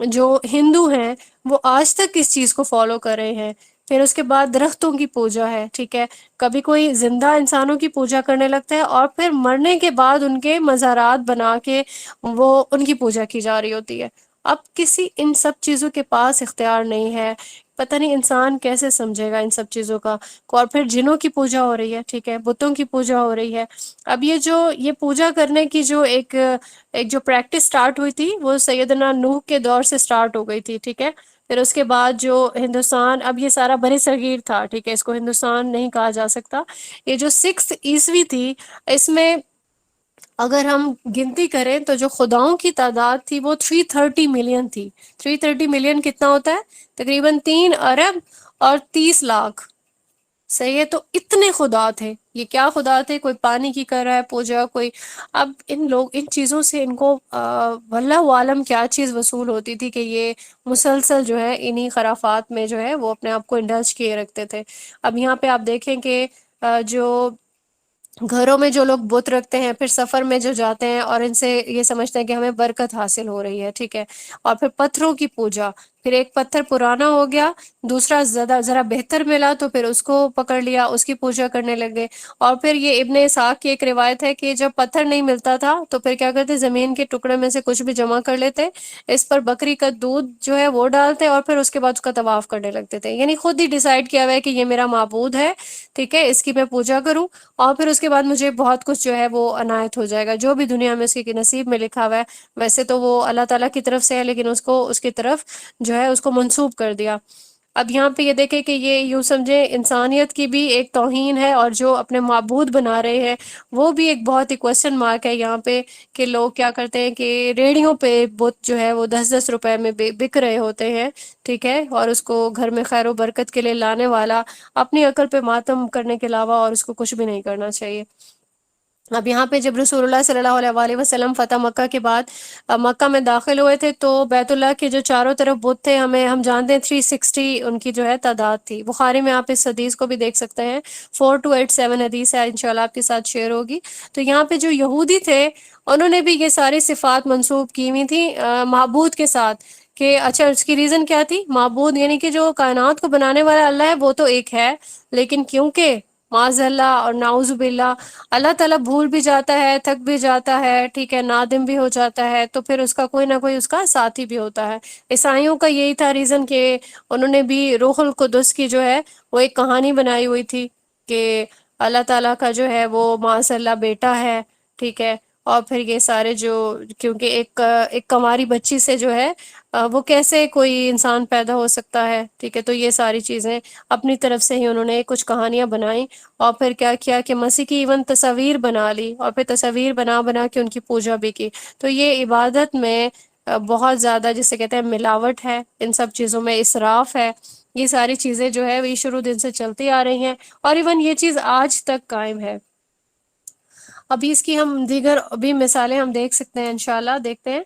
جو ہندو ہیں وہ آج تک اس چیز کو فالو کر رہے ہیں. پھر اس کے بعد درختوں کی پوجا ہے. ٹھیک ہے. کبھی کوئی زندہ انسانوں کی پوجا کرنے لگتا ہے اور پھر مرنے کے بعد ان کے مزارات بنا کے وہ ان کی پوجا کی جا رہی ہوتی ہے. اب کسی ان سب چیزوں کے پاس اختیار نہیں ہے. پتہ نہیں انسان کیسے سمجھے گا ان سب چیزوں کا. اور پھر جنوں کی پوجا ہو رہی ہے. ٹھیک ہے. بتوں کی پوجا ہو رہی ہے. اب یہ پوجا کرنے کی جو ایک جو پریکٹس سٹارٹ ہوئی تھی وہ سیدنا نوح کے دور سے سٹارٹ ہو گئی تھی. ٹھیک ہے. پھر اس کے بعد جو ہندوستان، اب یہ سارا بر صغیر تھا. ٹھیک ہے. اس کو ہندوستان نہیں کہا جا سکتا. یہ جو 6 عیسوی تھی اس میں اگر ہم گنتی کریں تو جو خداؤں کی تعداد تھی وہ 330 ملین تھی. 330 ملین کتنا ہوتا ہے؟ تقریباً 3 ارب اور 30 لاکھ. صحیح ہے. تو اتنے خدا تھے. یہ کیا خدا تھے؟ کوئی پانی کی کر رہا ہے پوجا، کوئی اب ان چیزوں سے ان کو واللہ عالم کیا چیز وصول ہوتی تھی کہ یہ مسلسل جو ہے انہی خرافات میں جو ہے وہ اپنے آپ کو انڈلج کیے رکھتے تھے. اب یہاں پہ آپ دیکھیں کہ جو گھروں میں جو لوگ بت رکھتے ہیں پھر سفر میں جو جاتے ہیں اور ان سے یہ سمجھتے ہیں کہ ہمیں برکت حاصل ہو رہی ہے. ٹھیک ہے. اور پھر پتھروں کی پوجا، پھر ایک پتھر پرانا ہو گیا، دوسرا ذرا بہتر ملا تو پھر اس کو پکڑ لیا، اس کی پوجا کرنے لگے. اور پھر یہ ابن اسحاق کی ایک روایت ہے کہ جب پتھر نہیں ملتا تھا تو پھر کیا کرتے، زمین کے ٹکڑے میں سے کچھ بھی جمع کر لیتے، اس پر بکری کا دودھ جو ہے وہ ڈالتے اور پھر اس کے بعد اس کا طواف کرنے لگتے تھے. یعنی خود ہی ڈیسائیڈ کیا ہوا ہے کہ یہ میرا معبود ہے. ٹھیک ہے. اس کی میں پوجا کروں اور پھر اس کے بعد مجھے بہت کچھ جو ہے وہ عنایت ہو جائے گا، جو بھی دنیا میں اس کے نصیب میں لکھا ہوا ہے. ویسے تو وہ اللہ تعالیٰ کی طرف سے ہے لیکن اس کو اس کی طرف جو ہے اس کو منسوب کر دیا. اب یہاں پہ یہ دیکھیں کہ یہ یوں سمجھے انسانیت کی بھی ایک توہین ہے، اور جو اپنے معبود بنا رہے ہیں وہ بھی ایک بہت ہی کوشچن مارک ہے یہاں پہ، کہ لوگ کیا کرتے ہیں کہ ریڑیوں پہ بت جو ہے وہ 10-10 روپے میں بک رہے ہوتے ہیں، ٹھیک ہے، اور اس کو گھر میں خیر و برکت کے لیے لانے والا اپنی عقل پہ ماتم کرنے کے علاوہ اور اس کو کچھ بھی نہیں کرنا چاہیے۔ اب یہاں پہ جب رسول اللہ صلی اللہ علیہ وآلہ وسلم فتح مکہ کے بعد مکہ میں داخل ہوئے تھے، تو بیت اللہ کے جو چاروں طرف بت تھے، ہم جانتے ہیں 360 ان کی جو ہے تعداد تھی۔ بخاری میں آپ اس حدیث کو بھی دیکھ سکتے ہیں، 4287 حدیث ہے، انشاءاللہ آپ کے ساتھ شیئر ہوگی۔ تو یہاں پہ جو یہودی تھے انہوں نے بھی یہ ساری صفات منسوب کی ہوئی تھی معبود کے ساتھ، کہ اچھا اس کی ریزن کیا تھی؟ معبود یعنی کہ جو کائنات کو بنانے والا اللہ ہے وہ تو ایک ہے، لیکن کیونکہ معاذ اللہ اور نعوذ باللہ اللہ تعالیٰ بھول بھی جاتا ہے، تھک بھی جاتا ہے، ٹھیک ہے، نادم بھی ہو جاتا ہے، تو پھر اس کا کوئی نہ کوئی اس کا ساتھی بھی ہوتا ہے۔ عیسائیوں کا یہی تھا ریزن، کہ انہوں نے بھی روح القدس کی جو ہے وہ ایک کہانی بنائی ہوئی تھی، کہ اللہ تعالیٰ کا جو ہے وہ معاذ اللہ بیٹا ہے، ٹھیک ہے، اور پھر یہ سارے جو، کیونکہ ایک کنواری بچی سے جو ہے وہ کیسے کوئی انسان پیدا ہو سکتا ہے، ٹھیک ہے، تو یہ ساری چیزیں اپنی طرف سے ہی انہوں نے کچھ کہانیاں بنائیں، اور پھر کیا کیا کہ مسیح کی ایون تصاویر بنا لی، اور پھر تصاویر بنا بنا کے ان کی پوجا بھی کی۔ تو یہ عبادت میں بہت زیادہ جسے کہتے ہیں ملاوٹ ہے، ان سب چیزوں میں اسراف ہے، یہ ساری چیزیں جو ہے وہ شروع دن سے چلتی آ رہی ہیں، اور ایون یہ چیز آج تک قائم ہے۔ ابھی اس کی ہم دیگر بھی مثالیں ہم دیکھ سکتے ہیں، انشاءاللہ دیکھتے ہیں۔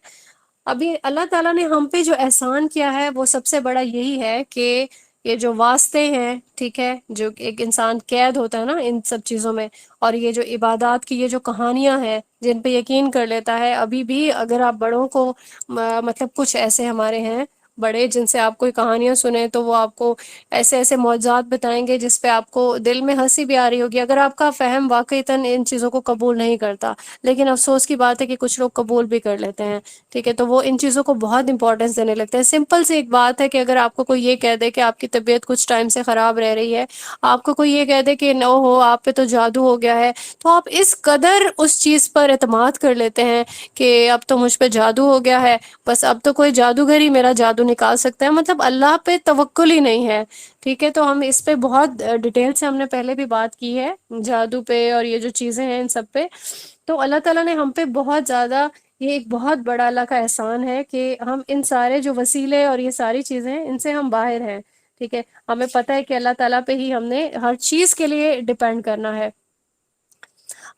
ابھی اللہ تعالیٰ نے ہم پہ جو احسان کیا ہے وہ سب سے بڑا یہی ہے کہ یہ جو واسطے ہیں، ٹھیک ہے، جو ایک انسان قید ہوتا ہے نا ان سب چیزوں میں، اور یہ جو عبادات کی یہ جو کہانیاں ہیں جن پہ یقین کر لیتا ہے، ابھی بھی اگر آپ بڑوں کو مطلب کچھ ایسے ہمارے ہیں بڑے جن سے آپ کوئی کہانیاں سنیں تو وہ آپ کو ایسے ایسے معجزات بتائیں گے جس پہ آپ کو دل میں ہنسی بھی آ رہی ہوگی، اگر آپ کا فہم واقعتاً ان چیزوں کو قبول نہیں کرتا، لیکن افسوس کی بات ہے کہ کچھ لوگ قبول بھی کر لیتے ہیں، ٹھیک ہے، تو وہ ان چیزوں کو بہت امپورٹنس دینے لگتے ہیں۔ سمپل سی ایک بات ہے کہ اگر آپ کو کوئی یہ کہہ دے کہ آپ کی طبیعت کچھ ٹائم سے خراب رہ رہی ہے، آپ کو کوئی یہ کہہ دے کہ نو ہو آپ پہ تو جادو ہو گیا ہے، تو آپ اس قدر اس چیز پر اعتماد کر لیتے ہیں کہ اب تو مجھ پہ جادو ہو گیا ہے، بس اب تو کوئی جادوگر ہی میرا جادو نکال سکتا ہے، مطلب اللہ پہ توکل ہی نہیں ہے، ٹھیک ہے۔ تو ہم اس پہ بہت ڈیٹیل سے ہم نے پہلے بھی بات کی ہے، جادو پہ اور یہ جو چیزیں ہیں ان سب پہ۔ تو اللہ تعالیٰ نے ہم پہ بہت زیادہ، یہ ایک بہت بڑا اللہ کا احسان ہے کہ ہم ان سارے جو وسیلے اور یہ ساری چیزیں ہیں ان سے ہم باہر ہیں، ٹھیک ہے، ہمیں پتہ ہے کہ اللہ تعالیٰ پہ ہی ہم نے ہر چیز کے لیے ڈیپینڈ کرنا ہے۔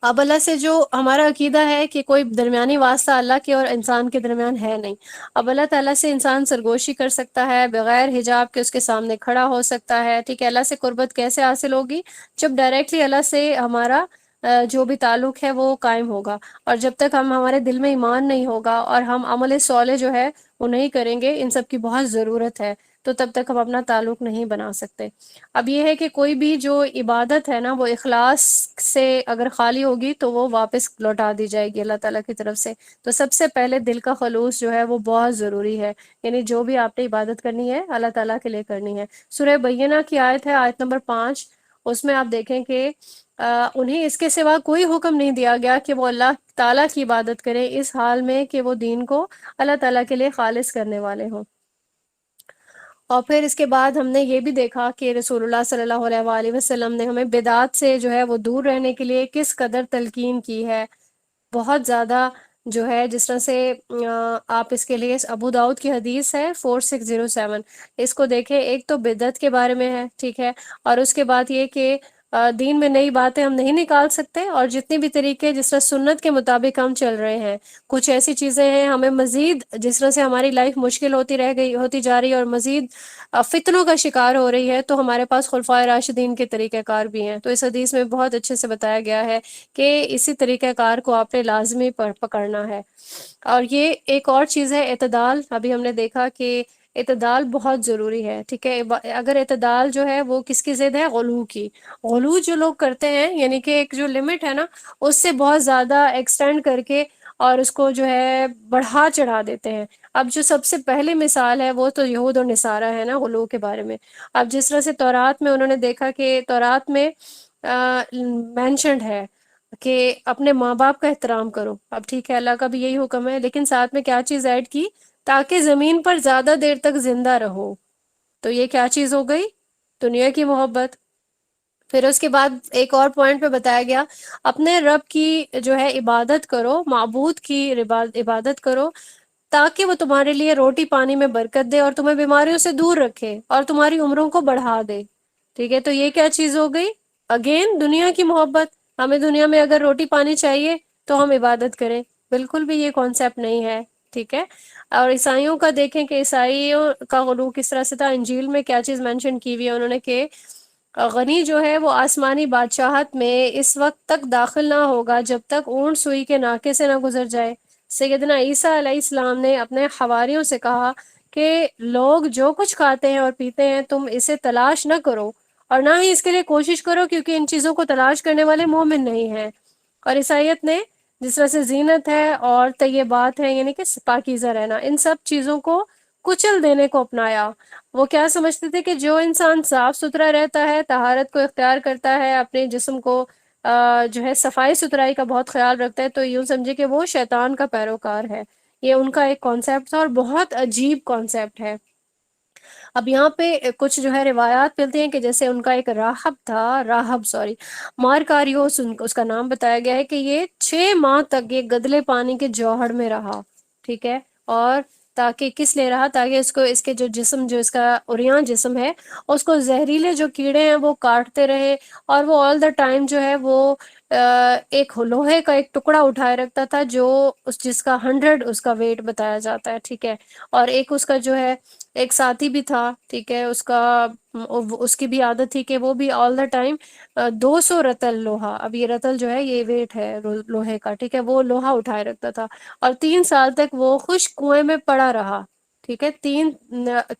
اب اللہ سے جو ہمارا عقیدہ ہے کہ کوئی درمیانی واسطہ اللہ کے اور انسان کے درمیان ہے نہیں، اب اللہ تعالیٰ سے انسان سرگوشی کر سکتا ہے بغیر حجاب کے، اس کے سامنے کھڑا ہو سکتا ہے، ٹھیک ہے۔ اللہ سے قربت کیسے حاصل ہوگی؟ جب ڈائریکٹلی اللہ سے ہمارا جو بھی تعلق ہے وہ قائم ہوگا، اور جب تک ہمارے دل میں ایمان نہیں ہوگا اور ہم عمل صالح جو ہے وہ نہیں کریں گے، ان سب کی بہت ضرورت ہے، تو تب تک ہم اپنا تعلق نہیں بنا سکتے۔ اب یہ ہے کہ کوئی بھی جو عبادت ہے نا وہ اخلاص سے اگر خالی ہوگی تو وہ واپس لوٹا دی جائے گی اللہ تعالیٰ کی طرف سے۔ تو سب سے پہلے دل کا خلوص جو ہے وہ بہت ضروری ہے، یعنی جو بھی آپ نے عبادت کرنی ہے اللہ تعالیٰ کے لیے کرنی ہے۔ سورہ بینہ کی آیت ہے، آیت نمبر 5، اس میں آپ دیکھیں کہ انہیں اس کے سوا کوئی حکم نہیں دیا گیا کہ وہ اللہ تعالیٰ کی عبادت کریں، اس حال میں کہ وہ دین کو اللہ تعالیٰ کے لیے خالص کرنے والے ہوں۔ اور پھر اس کے بعد ہم نے یہ بھی دیکھا کہ رسول اللہ صلی اللہ علیہ وآلہ وسلم نے ہمیں بدعات سے جو ہے وہ دور رہنے کے لیے کس قدر تلقین کی ہے، بہت زیادہ جو ہے، جس طرح سے آپ اس کے لیے ابو داؤد کی حدیث ہے 4607، اس کو دیکھیں، ایک تو بدعت کے بارے میں ہے، ٹھیک ہے، اور اس کے بعد یہ کہ دین میں نئی باتیں ہم نہیں نکال سکتے، اور جتنی بھی طریقے جس طرح سنت کے مطابق ہم چل رہے ہیں، کچھ ایسی چیزیں ہیں ہمیں مزید جس طرح سے ہماری لائف مشکل ہوتی جا رہی ہے اور مزید فتنوں کا شکار ہو رہی ہے، تو ہمارے پاس خلفائے راشدین کے طریقہ کار بھی ہیں۔ تو اس حدیث میں بہت اچھے سے بتایا گیا ہے کہ اسی طریقہ کار کو آپ نے لازمی پکڑنا ہے۔ اور یہ ایک اور چیز ہے اعتدال، ابھی ہم نے دیکھا کہ اعتدال بہت ضروری ہے، ٹھیک ہے۔ اگر اعتدال جو ہے وہ کس کی ضد ہے؟ غلو کی۔ غلو جو لوگ کرتے ہیں، یعنی کہ ایک جو لمٹ ہے نا اس سے بہت زیادہ ایکسٹینڈ کر کے اور اس کو جو ہے بڑھا چڑھا دیتے ہیں۔ اب جو سب سے پہلی مثال ہے وہ تو یہود اور نصارہ ہے نا غلو کے بارے میں۔ اب جس طرح سے تورات میں انہوں نے دیکھا کہ تورات میں مینشنڈ ہے کہ اپنے ماں باپ کا احترام کرو، اب ٹھیک ہے اللہ کا بھی یہی حکم ہے، لیکن ساتھ میں کیا چیز ایڈ کی؟ تاکہ زمین پر زیادہ دیر تک زندہ رہو، تو یہ کیا چیز ہو گئی؟ دنیا کی محبت۔ پھر اس کے بعد ایک اور پوائنٹ پہ بتایا گیا اپنے رب کی جو ہے عبادت کرو، معبود کی عبادت کرو، تاکہ وہ تمہارے لیے روٹی پانی میں برکت دے اور تمہیں بیماریوں سے دور رکھے اور تمہاری عمروں کو بڑھا دے۔ ٹھیک ہے، تو یہ کیا چیز ہو گئی؟ اگین دنیا کی محبت۔ ہمیں دنیا میں اگر روٹی پانی چاہیے تو ہم عبادت کریں، بالکل بھی یہ کانسیپٹ نہیں ہے۔ ٹھیک ہے، اور عیسائیوں کا دیکھیں کہ عیسائیوں کا غلو کس طرح سے تھا، انجیل میں کیا چیز مینشن کی ہوئی ہے انہوں نے کہ غنی جو ہے وہ آسمانی بادشاہت میں اس وقت تک داخل نہ ہوگا جب تک اونٹ سوئی کے ناکے سے نہ گزر جائے۔ سیدنا عیسیٰ علیہ السلام نے اپنے حواریوں سے کہا کہ لوگ جو کچھ کھاتے ہیں اور پیتے ہیں تم اسے تلاش نہ کرو اور نہ ہی اس کے لیے کوشش کرو، کیونکہ ان چیزوں کو تلاش کرنے والے مومن نہیں ہیں۔ اور عیسائیت نے جس طرح سے زینت ہے اور طیبات ہے، یعنی کہ پاکیزہ رہنا، ان سب چیزوں کو کچل دینے کو اپنایا۔ وہ کیا سمجھتے تھے کہ جو انسان صاف ستھرا رہتا ہے، طہارت کو اختیار کرتا ہے، اپنے جسم کو جو ہے صفائی ستھرائی کا بہت خیال رکھتا ہے، تو یوں سمجھے کہ وہ شیطان کا پیروکار ہے۔ یہ ان کا ایک کانسیپٹ تھا اور بہت عجیب کانسیپٹ ہے۔ اب یہاں پہ کچھ جو ہے روایات ملتی ہیں کہ جیسے ان کا ایک راہب تھا، راہب سوری، مارکاریوس اس کا نام بتایا گیا ہے، کہ یہ 6 ماہ تک یہ گدلے پانی کے جوہر میں رہا۔ ٹھیک ہے، اور تاکہ کس لیے رہا؟ تاکہ اس کو اس کے جو جسم، جو اس کا عریاں جسم ہے، اس کو زہریلے جو کیڑے ہیں وہ کاٹتے رہے، اور وہ آل دا ٹائم جو ہے وہ ایک لوہے کا ایک ٹکڑا اٹھائے رکھتا تھا جو جس کا 100 اس کا ویٹ بتایا جاتا ہے۔ ٹھیک ہے، اور ایک اس کا جو ہے ایک ساتھی بھی تھا، ٹھیک ہے، اس کی بھی عادت تھی کہ وہ بھی آل دا ٹائم 200 رتل لوہا، اب یہ رتل جو ہے یہ ویٹ ہے لوہے کا، ٹھیک ہے، وہ لوہا اٹھائے رکھتا تھا، اور 3 سال تک وہ خشک کنویں میں پڑا رہا۔ ٹھیک ہے،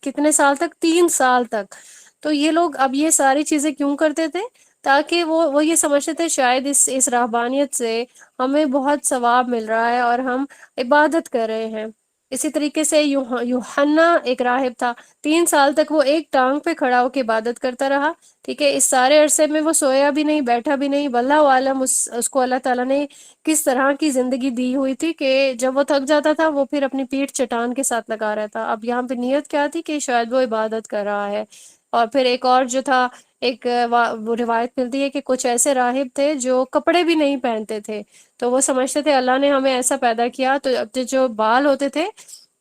کتنے سال تک؟ 3 سال تک۔ تو یہ لوگ اب یہ ساری چیزیں کیوں کرتے تھے؟ تاکہ وہ یہ سمجھتے تھے شاید اس رہبانیت سے ہمیں بہت ثواب مل رہا ہے اور ہم عبادت کر رہے ہیں۔ اسی طریقے سے یوحنا ایک راہب تھا، 3 سال تک وہ ایک ٹانگ پہ کھڑا ہو کے عبادت کرتا رہا۔ ٹھیک ہے، اس سارے عرصے میں وہ سویا بھی نہیں، بیٹھا بھی نہیں، واللہ عالم اس کو اللہ تعالیٰ نے کس طرح کی زندگی دی ہوئی تھی کہ جب وہ تھک جاتا تھا وہ پھر اپنی پیٹھ چٹان کے ساتھ لگا رہتا۔ اب یہاں پہ نیت کیا تھی؟ کہ شاید وہ عبادت کر رہا ہے۔ اور پھر ایک اور جو تھا، ایک وہ روایت ملتی ہے کہ کچھ ایسے راہب تھے جو کپڑے بھی نہیں پہنتے تھے، تو وہ سمجھتے تھے اللہ نے ہمیں ایسا پیدا کیا تو اب جو بال ہوتے تھے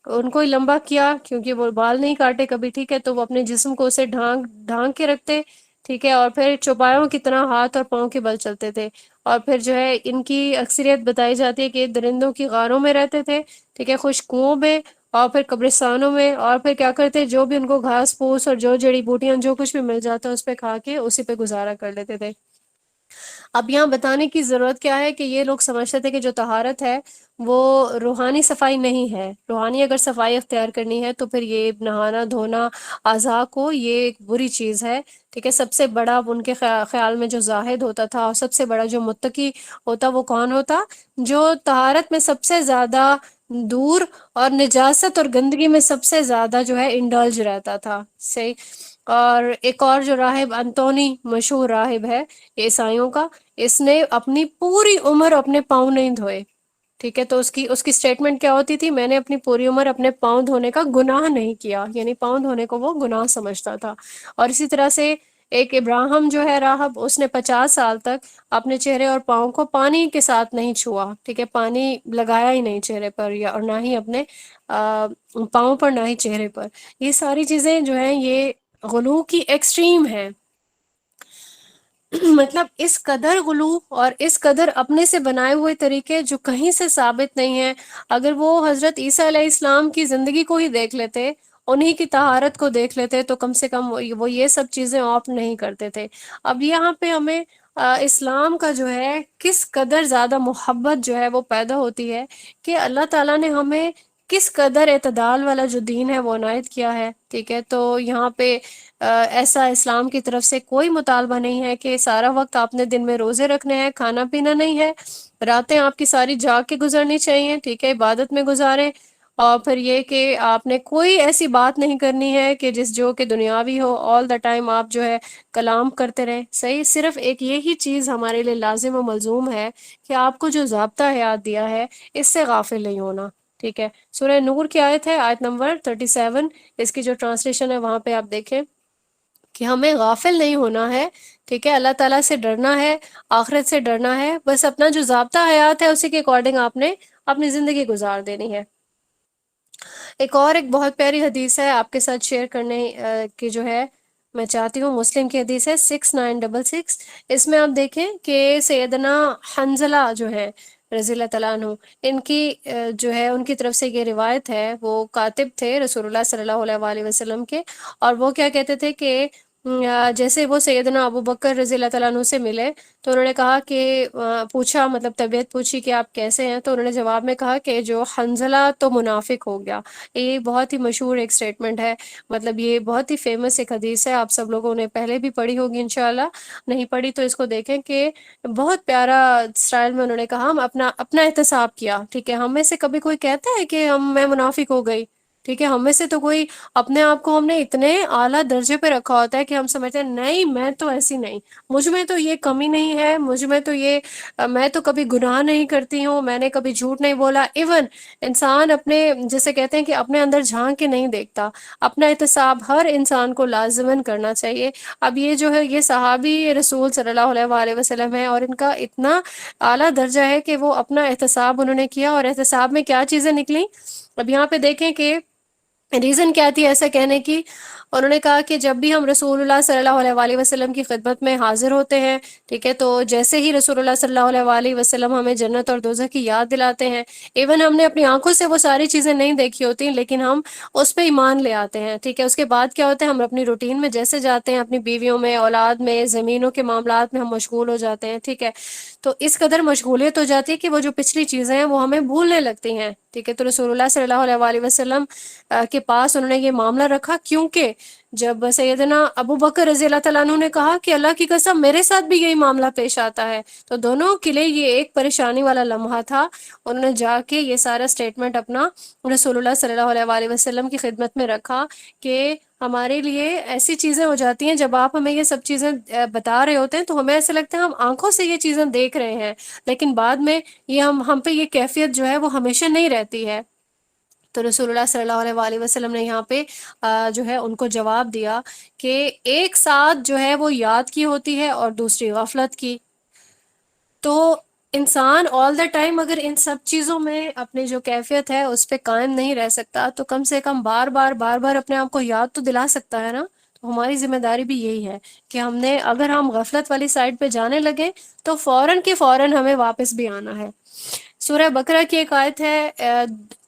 ان کو ہی لمبا کیا، کیونکہ وہ بال نہیں کاٹے کبھی، ٹھیک ہے، تو وہ اپنے جسم کو اسے ڈھانک کے رکھتے، ٹھیک ہے، اور پھر چوپایوں کی طرح ہاتھ اور پاؤں کے بل چلتے تھے۔ اور پھر جو ہے ان کی اکثریت بتائی جاتی ہے کہ درندوں کی غاروں میں رہتے تھے، ٹھیک ہے، خشک کنووں میں، اور پھر قبرستانوں میں، اور پھر کیا کرتے جو بھی ان کو گھاس پھوس اور جو جڑی بوٹیاں جو کچھ بھی مل جاتا اس پہ کھا کے اسی پہ گزارا کر لیتے تھے۔ اب یہاں بتانے کی ضرورت کیا ہے کہ یہ لوگ سمجھتے تھے کہ جو طہارت ہے وہ روحانی صفائی نہیں ہے، روحانی اگر صفائی اختیار کرنی ہے تو پھر یہ نہانا دھونا اعضاء کو یہ ایک بری چیز ہے۔ ٹھیک ہے، سب سے بڑا ان کے خیال میں جو زاہد ہوتا تھا اور سب سے بڑا جو متقی ہوتا وہ کون ہوتا؟ جو طہارت میں سب سے زیادہ دور اور نجاست اور گندگی میں سب سے زیادہ جو ہے انڈلج رہتا تھا۔ صحیح۔ اور ایک اور جو راہب انتونی مشہور راہب ہے عیسائیوں کا، اس نے اپنی پوری عمر اپنے پاؤں نہیں دھوئے۔ ٹھیک ہے، تو اس کی سٹیٹمنٹ کیا ہوتی تھی؟ میں نے اپنی پوری عمر اپنے پاؤں دھونے کا گناہ نہیں کیا، یعنی پاؤں دھونے کو وہ گناہ سمجھتا تھا۔ اور اسی طرح سے ایک ابراہم جو ہے راہب، اس نے 50 سال تک اپنے چہرے اور پاؤں کو پانی کے ساتھ نہیں چھوا، ٹھیک ہے، پانی لگایا ہی نہیں چہرے پر، یا اور نہ ہی اپنے پاؤں پر، نہ ہی چہرے پر۔ یہ ساری چیزیں جو ہیں یہ غلو کی ایکسٹریم ہے۔ مطلب اس قدر غلو اور اس قدر اپنے سے بنائے ہوئے طریقے جو کہیں سے ثابت نہیں ہیں۔ اگر وہ حضرت عیسیٰ علیہ السلام کی زندگی کو ہی دیکھ لیتے، انہی کی طہارت کو دیکھ لیتے، تو کم سے کم وہ یہ سب چیزیں آپٹ نہیں کرتے تھے۔ اب یہاں پہ ہمیں اسلام کا جو ہے کس قدر زیادہ محبت جو ہے وہ پیدا ہوتی ہے کہ اللہ تعالیٰ نے ہمیں کس قدر اعتدال والا جو دین ہے وہ عنایت کیا ہے۔ ٹھیک ہے، تو یہاں پہ ایسا اسلام کی طرف سے کوئی مطالبہ نہیں ہے کہ سارا وقت آپ نے دن میں روزے رکھنے ہیں، کھانا پینا نہیں ہے، راتیں آپ کی ساری جاگ کے گزرنی چاہیے، ٹھیک ہے، عبادت میں گزاریں۔ اور پھر یہ کہ آپ نے کوئی ایسی بات نہیں کرنی ہے کہ جو کہ دنیاوی ہو، آل دا ٹائم آپ جو ہے کلام کرتے رہیں۔ صحیح، صرف ایک یہی چیز ہمارے لیے لازم و ملزوم ہے کہ آپ کو جو ضابطہ حیات دیا ہے اس سے غافل نہیں ہونا۔ ٹھیک ہے، سورہ نور کی آیت ہے، آیت نمبر 37، اس کی جو ٹرانسلیشن ہے وہاں پہ آپ دیکھیں کہ ہمیں غافل نہیں ہونا ہے، ٹھیک ہے، اللہ تعالیٰ سے ڈرنا ہے، آخرت سے ڈرنا ہے، بس اپنا جو ضابطہ حیات ہے اسی کے اکارڈنگ آپ نے اپنی زندگی گزار دینی ہے۔ ایک بہت پیاری حدیث ہے آپ کے ساتھ شیئر کرنے کی جو ہے میں چاہتی ہوں، مسلم کی حدیث ہے 6966۔ اس میں آپ دیکھیں کہ سیدنا حنزلہ جو ہے رضی اللہ تعالیٰ عنہ، ان کی جو ہے ان کی طرف سے یہ روایت ہے، وہ کاتب تھے رسول اللہ صلی اللہ علیہ وآلہ وسلم کے، اور وہ کیا کہتے تھے کہ جیسے وہ سیدنا ابو بکر رضی اللہ تعالیٰ عنہ سے ملے تو انہوں نے کہا کہ پوچھا، مطلب طبیعت پوچھی کہ آپ کیسے ہیں، تو انہوں نے جواب میں کہا کہ جو حنزلہ تو منافق ہو گیا۔ یہ بہت ہی مشہور ایک سٹیٹمنٹ ہے، مطلب یہ بہت ہی فیمس ایک حدیث ہے، آپ سب لوگوں نے پہلے بھی پڑھی ہوگی انشاءاللہ، نہیں پڑھی تو اس کو دیکھیں کہ بہت پیارا سٹائل میں انہوں نے کہا ہم اپنا احتساب کیا، ٹھیک ہے، ہم میں سے کبھی کوئی کہتا ہے کہ میں منافق ہو گئی، ٹھیک ہے، ہم میں سے تو کوئی اپنے آپ کو ہم نے اتنے اعلیٰ درجے پہ رکھا ہوتا ہے کہ ہم سمجھتے ہیں نہیں میں تو ایسی نہیں، مجھ میں تو یہ کمی نہیں ہے، مجھ میں تو یہ میں تو کبھی گناہ نہیں کرتی ہوں، میں نے کبھی جھوٹ نہیں بولا۔ ایون انسان اپنے جیسے کہتے ہیں کہ اپنے اندر جھانک کے نہیں دیکھتا، اپنا احتساب ہر انسان کو لازماً کرنا چاہیے۔ اب یہ جو ہے یہ صحابی رسول صلی اللہ علیہ وآلہ وسلم ہے، اور ان کا اتنا اعلیٰ درجہ ہے کہ وہ اپنا احتساب انہوں نے کیا، اور احتساب میں کیا چیزیں نکلیں، اب یہاں پہ دیکھیں کہ ریزن کیا تھی ایسا کہنے کی۔ انہوں نے کہا کہ جب بھی ہم رسول اللہ صلی اللہ علیہ وآلہ وسلم کی خدمت میں حاضر ہوتے ہیں، ٹھیک ہے، تو جیسے ہی رسول اللہ صلی اللہ علیہ وآلہ وسلم ہمیں جنت اور دوزخ کی یاد دلاتے ہیں، ایون ہم نے اپنی آنکھوں سے وہ ساری چیزیں نہیں دیکھی ہوتی لیکن ہم اس پہ ایمان لے آتے ہیں، ٹھیک ہے، اس کے بعد کیا ہوتا ہے، ہم اپنی روٹین میں جیسے جاتے ہیں، اپنی بیویوں میں، اولاد میں، زمینوں کے معاملات میں ہم مشغول ہو جاتے ہیں، ٹھیک ہے، تو اس قدر مشغولیت ہو جاتی ہے کہ وہ جو پچھلی چیزیں ہیں وہ ہمیں بھولنے لگتی ہیں، ٹھیک ہے، تو رسول اللہ صلی اللہ علیہ وآلہ وسلم کے پاس انہوں نے یہ معاملہ رکھا، کیونکہ جب سیدنا ابو بکر رضی اللہ تعالیٰ عنہ نے کہا کہ اللہ کی قسم میرے ساتھ بھی یہی معاملہ پیش آتا ہے، تو دونوں کے لیے یہ ایک پریشانی والا لمحہ تھا۔ انہوں نے جا کے یہ سارا سٹیٹمنٹ اپنا رسول اللہ صلی اللہ علیہ وآلہ وسلم کی خدمت میں رکھا کہ ہمارے لیے ایسی چیزیں ہو جاتی ہیں جب آپ ہمیں یہ سب چیزیں بتا رہے ہوتے ہیں تو ہمیں ایسا لگتا ہے ہم آنکھوں سے یہ چیزیں دیکھ رہے ہیں، لیکن بعد میں یہ ہم پہ یہ کیفیت جو ہے وہ ہمیشہ نہیں رہتی ہے۔ تو رسول اللہ صلی اللہ علیہ وآلہ وسلم نے یہاں پہ جو ہے ان کو جواب دیا کہ ایک ساتھ جو ہے وہ یاد کی ہوتی ہے اور دوسری غفلت کی، تو انسان آل دا ٹائم اگر ان سب چیزوں میں اپنی جو کیفیت ہے اس پہ قائم نہیں رہ سکتا تو کم سے کم بار بار اپنے آپ کو یاد تو دلا سکتا ہے نا۔ تو ہماری ذمہ داری بھی یہی ہے کہ ہم نے اگر ہم غفلت والی سائڈ پہ جانے لگے تو فوراً کے فوراً ہمیں واپس بھی آنا ہے۔ سورہ بقرہ کی ایک آیت ہے،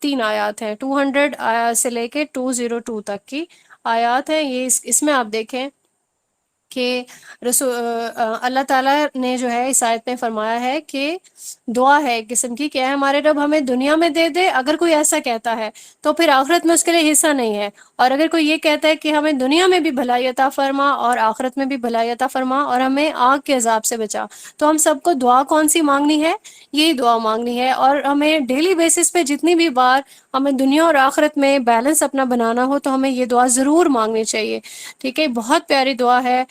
3 آیات ہیں، 200 سے لے کے 202 تک کی آیات ہیں، یہ اس میں آپ دیکھیں کہ اللہ تعالیٰ نے جو ہے اس آیت میں فرمایا ہے کہ دعا ہے ایک قسم کی کہ اے ہمارے رب ہمیں دنیا میں دے دے، اگر کوئی ایسا کہتا ہے تو پھر آخرت میں اس کے لیے حصہ نہیں ہے، اور اگر کوئی یہ کہتا ہے کہ ہمیں دنیا میں بھی بھلائی عطا فرما اور آخرت میں بھی بھلائی عطا فرما اور ہمیں آگ کے عذاب سے بچا، تو ہم سب کو دعا کون سی مانگنی ہے؟ یہی دعا مانگنی ہے، اور ہمیں ڈیلی بیسس پہ جتنی بھی بار ہمیں دنیا اور آخرت میں بیلنس اپنا بنانا ہو تو ہمیں یہ دعا ضرور مانگنی چاہیے، ٹھیک ہے، بہت پیاری دعا ہے۔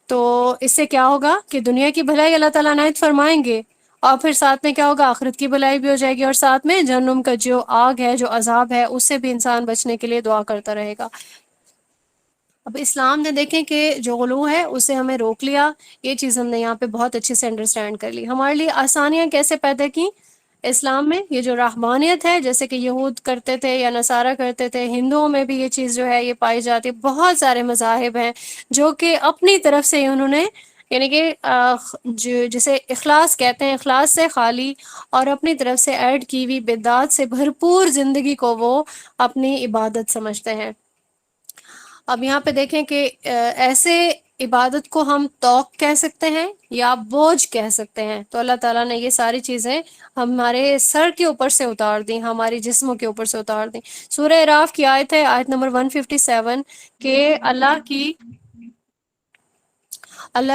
تو اس سے کیا ہوگا کہ دنیا کی بھلائی اللہ تعالیٰ عنایت فرمائیں گے، اور پھر ساتھ میں کیا ہوگا، آخرت کی بھلائی بھی ہو جائے گی، اور ساتھ میں جہنم کا جو آگ ہے، جو عذاب ہے، اس سے بھی انسان بچنے کے لیے دعا کرتا رہے گا۔ اب اسلام نے دیکھیں کہ جو غلو ہے اسے ہمیں روک لیا، یہ چیز ہم نے یہاں پہ بہت اچھے سے انڈرسٹینڈ کر لی۔ ہمارے لیے آسانیاں کیسے پیدا کی اسلام میں؟ یہ جو رحمانیت ہے، جیسے کہ یہود کرتے تھے یا نصارہ کرتے تھے، ہندوؤں میں بھی یہ چیز جو ہے یہ پائی جاتی ہے، بہت سارے مذاہب ہیں جو کہ اپنی طرف سے انہوں نے یعنی کہ جسے اخلاص کہتے ہیں، اخلاص سے خالی اور اپنی طرف سے ایڈ کی ہوئی بدعات سے بھرپور زندگی کو وہ اپنی عبادت سمجھتے ہیں۔ اب یہاں پہ دیکھیں کہ ایسے عبادت کو ہم توق کہہ سکتے ہیں یا بوجھ کہہ سکتے ہیں، تو اللہ تعالیٰ نے یہ ساری چیزیں ہمارے سر کے اوپر سے اتار دیں، ہماری جسموں کے اوپر سے اتار دیں۔ سورہ اعراف کی آیت ہے، آیت نمبر 157، کہ اللہ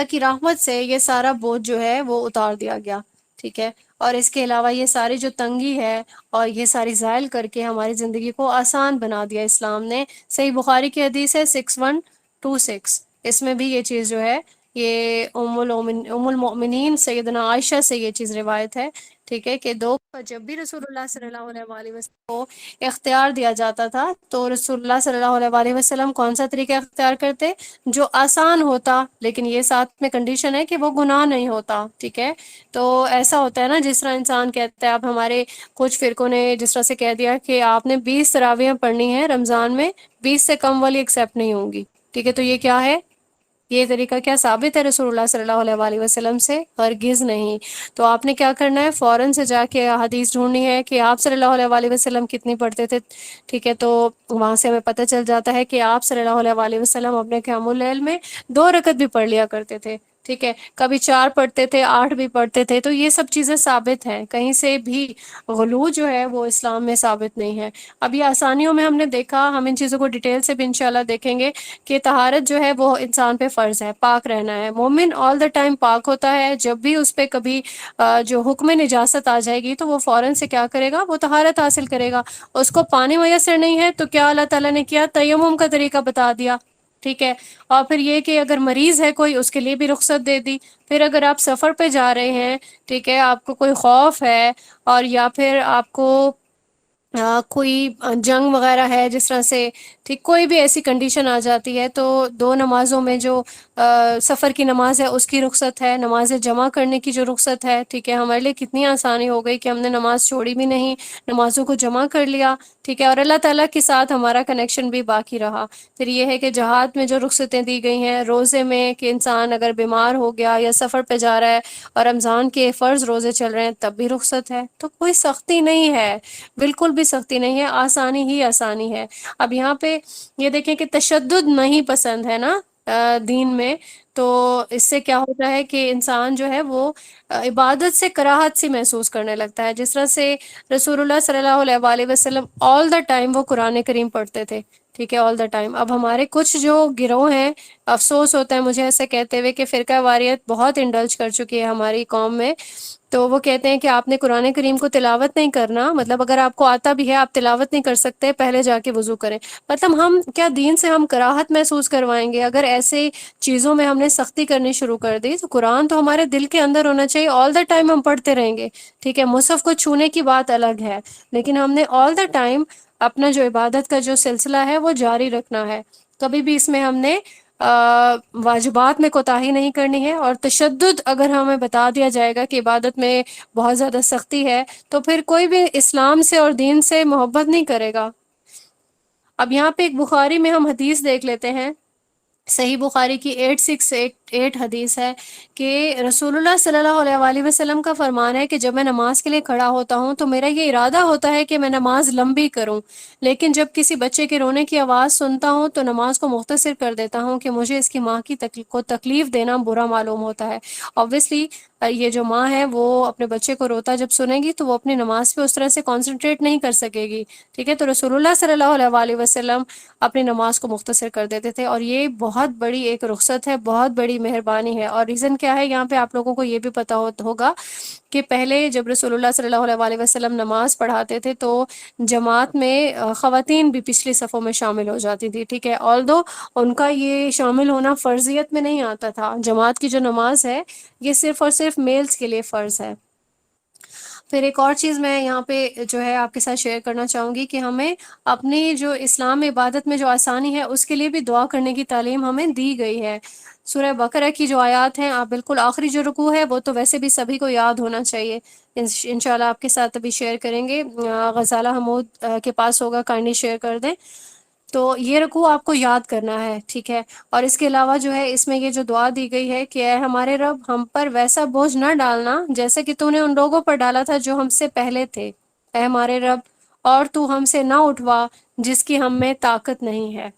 کی رحمت سے یہ سارا بوجھ جو ہے وہ اتار دیا گیا، ٹھیک ہے، اور اس کے علاوہ یہ ساری جو تنگی ہے اور یہ ساری زائل کر کے ہماری زندگی کو آسان بنا دیا اسلام نے۔ صحیح بخاری کی حدیث ہے 6126، اس میں بھی یہ چیز جو ہے یہ ام المؤمنین سیدنا عائشہ سے یہ چیز روایت ہے، ٹھیک ہے، کہ دو جب بھی رسول اللہ صلی اللہ علیہ وآلہ وسلم کو اختیار دیا جاتا تھا تو رسول اللہ صلی اللہ علیہ وآلہ وسلم کون سا طریقہ اختیار کرتے؟ جو آسان ہوتا، لیکن یہ ساتھ میں کنڈیشن ہے کہ وہ گناہ نہیں ہوتا، ٹھیک ہے۔ تو ایسا ہوتا ہے نا، جس طرح انسان کہتا ہے، اب ہمارے کچھ فرقوں نے جس طرح سے کہہ دیا کہ آپ نے 20 تراویحیں پڑھنی ہیں رمضان میں، 20 سے کم والی ایکسیپٹ نہیں ہوں گی، ٹھیک ہے، تو یہ کیا ہے؟ یہ طریقہ کیا ثابت ہے رسول اللہ صلی اللہ علیہ وآلہ وسلم سے؟ ہرگز نہیں۔ تو آپ نے کیا کرنا ہے، فوراً سے جا کے حدیث ڈھونڈنی ہے کہ آپ صلی اللہ علیہ وآلہ وسلم کتنی پڑھتے تھے، ٹھیک ہے، تو وہاں سے ہمیں پتہ چل جاتا ہے کہ آپ صلی اللہ علیہ وآلہ وسلم اپنے قیام اللیل میں 2 رکعت بھی پڑھ لیا کرتے تھے، ٹھیک ہے، کبھی 4 پڑھتے تھے، 8 بھی پڑھتے تھے، تو یہ سب چیزیں ثابت ہیں، کہیں سے بھی غلو جو ہے وہ اسلام میں ثابت نہیں ہے۔ اب یہ آسانیوں میں ہم نے دیکھا، ہم ان چیزوں کو ڈیٹیل سے بھی انشاءاللہ دیکھیں گے کہ طہارت جو ہے وہ انسان پہ فرض ہے، پاک رہنا ہے، مومن آل دا ٹائم پاک ہوتا ہے، جب بھی اس پہ کبھی جو حکم نجاست آ جائے گی تو وہ فوراً سے کیا کرے گا، وہ طہارت حاصل کرے گا۔ اس کو پانی میسر نہیں ہے تو کیا اللہ تعالیٰ نے کیا، تیمم کا طریقہ بتا دیا، ٹھیک ہے، اور پھر یہ کہ اگر مریض ہے کوئی، اس کے لیے بھی رخصت دے دی۔ پھر اگر آپ سفر پہ جا رہے ہیں، ٹھیک ہے، آپ کو کوئی خوف ہے، اور یا پھر آپ کو کوئی جنگ وغیرہ ہے جس طرح سے، ٹھیک، کوئی بھی ایسی کنڈیشن آ جاتی ہے، تو 2 نمازوں میں جو سفر کی نماز ہے اس کی رخصت ہے، نماز جمع کرنے کی جو رخصت ہے، ٹھیک ہے، ہمارے لیے کتنی آسانی ہو گئی کہ ہم نے نماز چھوڑی بھی نہیں، نمازوں کو جمع کر لیا، ٹھیک ہے، اور اللہ تعالیٰ کے ساتھ ہمارا کنیکشن بھی باقی رہا۔ پھر یہ ہے کہ جہاد میں جو رخصتیں دی گئی ہیں، روزے میں کہ انسان اگر بیمار ہو گیا یا سفر پہ جا رہا ہے اور رمضان کے فرض روزے چل رہے ہیں تب بھی رخصت ہے، تو کوئی سختی نہیں ہے، بالکل بھی سختی نہیں ہے، آسانی ہی آسانی ہے۔ اب یہاں پہ یہ دیکھیں کہ تشدد نہیں پسند ہے نا دین میں، تو اس سے کیا ہوتا ہے کہ انسان جو ہے وہ عبادت سے کراہت سی محسوس کرنے لگتا ہے، جس طرح سے رسول اللہ صلی اللہ علیہ وآلہ وسلم آل دا ٹائم وہ قرآن کریم پڑھتے تھے، ٹھیک ہے، آل دا ٹائم۔ اب ہمارے کچھ جو گروہ ہیں، افسوس ہوتا ہے مجھے ایسے کہتے ہوئے کہ فرقہ واریت بہت انڈلج کر چکی ہے ہماری قوم میں، تو وہ کہتے ہیں کہ آپ نے قرآن کریم کو تلاوت نہیں کرنا، مطلب اگر آپ کو آتا بھی ہے آپ تلاوت نہیں کر سکتے، پہلے جا کے وضو کریں۔ مطلب ہم کیا دین سے ہم کراہت محسوس کروائیں گے؟ اگر ایسے چیزوں میں ہم نے سختی کرنی شروع کر دی تو قرآن تو ہمارے دل کے اندر ہونا چاہیے، آل دا ٹائم ہم پڑھتے رہیں گے، ٹھیک ہے، مصحف کو چھونے کی بات الگ ہے، لیکن ہم نے آل دا ٹائم اپنا جو عبادت کا جو سلسلہ ہے وہ جاری رکھنا ہے، کبھی بھی اس میں ہم نے واجبات میں کوتاہی نہیں کرنی ہے۔ اور تشدد اگر ہمیں بتا دیا جائے گا کہ عبادت میں بہت زیادہ سختی ہے تو پھر کوئی بھی اسلام سے اور دین سے محبت نہیں کرے گا۔ اب یہاں پہ ایک بخاری میں ہم حدیث دیکھ لیتے ہیں، صحیح بخاری کی 8688 حدیث ہے کہ رسول اللہ صلی اللہ علیہ وآلہ وسلم کا فرمان ہے کہ جب میں نماز کے لیے کھڑا ہوتا ہوں تو میرا یہ ارادہ ہوتا ہے کہ میں نماز لمبی کروں، لیکن جب کسی بچے کے رونے کی آواز سنتا ہوں تو نماز کو مختصر کر دیتا ہوں کہ مجھے اس کی ماں کی کو تکلیف دینا برا معلوم ہوتا ہے۔ obviously یہ جو ماں ہے وہ اپنے بچے کو روتا جب سنے گی تو وہ اپنی نماز پہ اس طرح سے کنسنٹریٹ نہیں کر سکے گی، ٹھیک ہے، تو رسول اللہ صلی اللہ علیہ وآلہ وسلم اپنی نماز کو مختصر کر دیتے تھے، اور یہ بہت بڑی ایک رخصت ہے، بہت بڑی مہربانی ہے۔ اور ریزن کیا ہے، یہاں پہ آپ لوگوں کو یہ بھی پتا ہوگا کہ پہلے جب رسول اللہ صلی اللہ علیہ وآلہ وسلم نماز پڑھاتے تھے تو جماعت میں خواتین بھی پچھلی صفوں میں شامل ہو جاتی تھی، ٹھیک ہے، آلدو ان کا یہ شامل ہونا فرضیت میں نہیں آتا تھا، جماعت کی جو نماز ہے یہ صرف اور صرف میلز کے لیے فرض ہے۔ پھر ایک اور چیز میں یہاں پہ جو ہے آپ کے ساتھ شیئر کرنا چاہوں گی کہ ہمیں اپنی جو اسلام عبادت میں جو آسانی ہے اس کے لیے بھی دعا کرنے کی تعلیم ہمیں دی گئی ہے۔ سورہ بقرہ کی جو آیات ہیں، آپ بالکل آخری جو رکوع ہے وہ تو ویسے بھی سبھی کو یاد ہونا چاہیے، انشاءاللہ آپ کے ساتھ ابھی شیئر کریں گے، غزالہ حمود کے پاس ہوگا، کائنڈلی شیئر کر دیں۔ تو یہ رکوع آپ کو یاد کرنا ہے، ٹھیک ہے، اور اس کے علاوہ جو ہے اس میں یہ جو دعا دی گئی ہے کہ اے ہمارے رب ہم پر ویسا بوجھ نہ ڈالنا جیسے کہ تو نے ان لوگوں پر ڈالا تھا جو ہم سے پہلے تھے، اے ہمارے رب، اور تو ہم سے نہ اٹھوا جس کی ہم میں طاقت نہیں ہے۔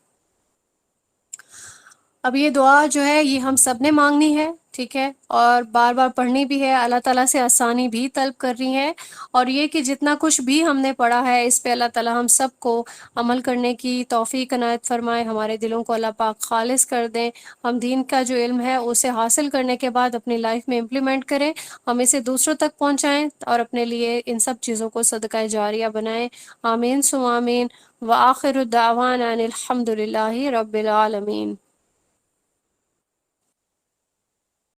اب یہ دعا جو ہے یہ ہم سب نے مانگنی ہے، ٹھیک ہے، اور بار بار پڑھنی بھی ہے، اللہ تعالیٰ سے آسانی بھی طلب کرنی ہے، اور یہ کہ جتنا کچھ بھی ہم نے پڑھا ہے اس پہ اللہ تعالیٰ ہم سب کو عمل کرنے کی توفیق عنایت فرمائے، ہمارے دلوں کو اللہ پاک خالص کر دیں، ہم دین کا جو علم ہے اسے حاصل کرنے کے بعد اپنی لائف میں امپلیمنٹ کریں، ہم اسے دوسروں تک پہنچائیں اور اپنے لیے ان سب چیزوں کو صدقہ جاریہ بنائیں۔ آمین ثم آمین، وآخر الدعوانا ان الحمد للہ رب العالمین۔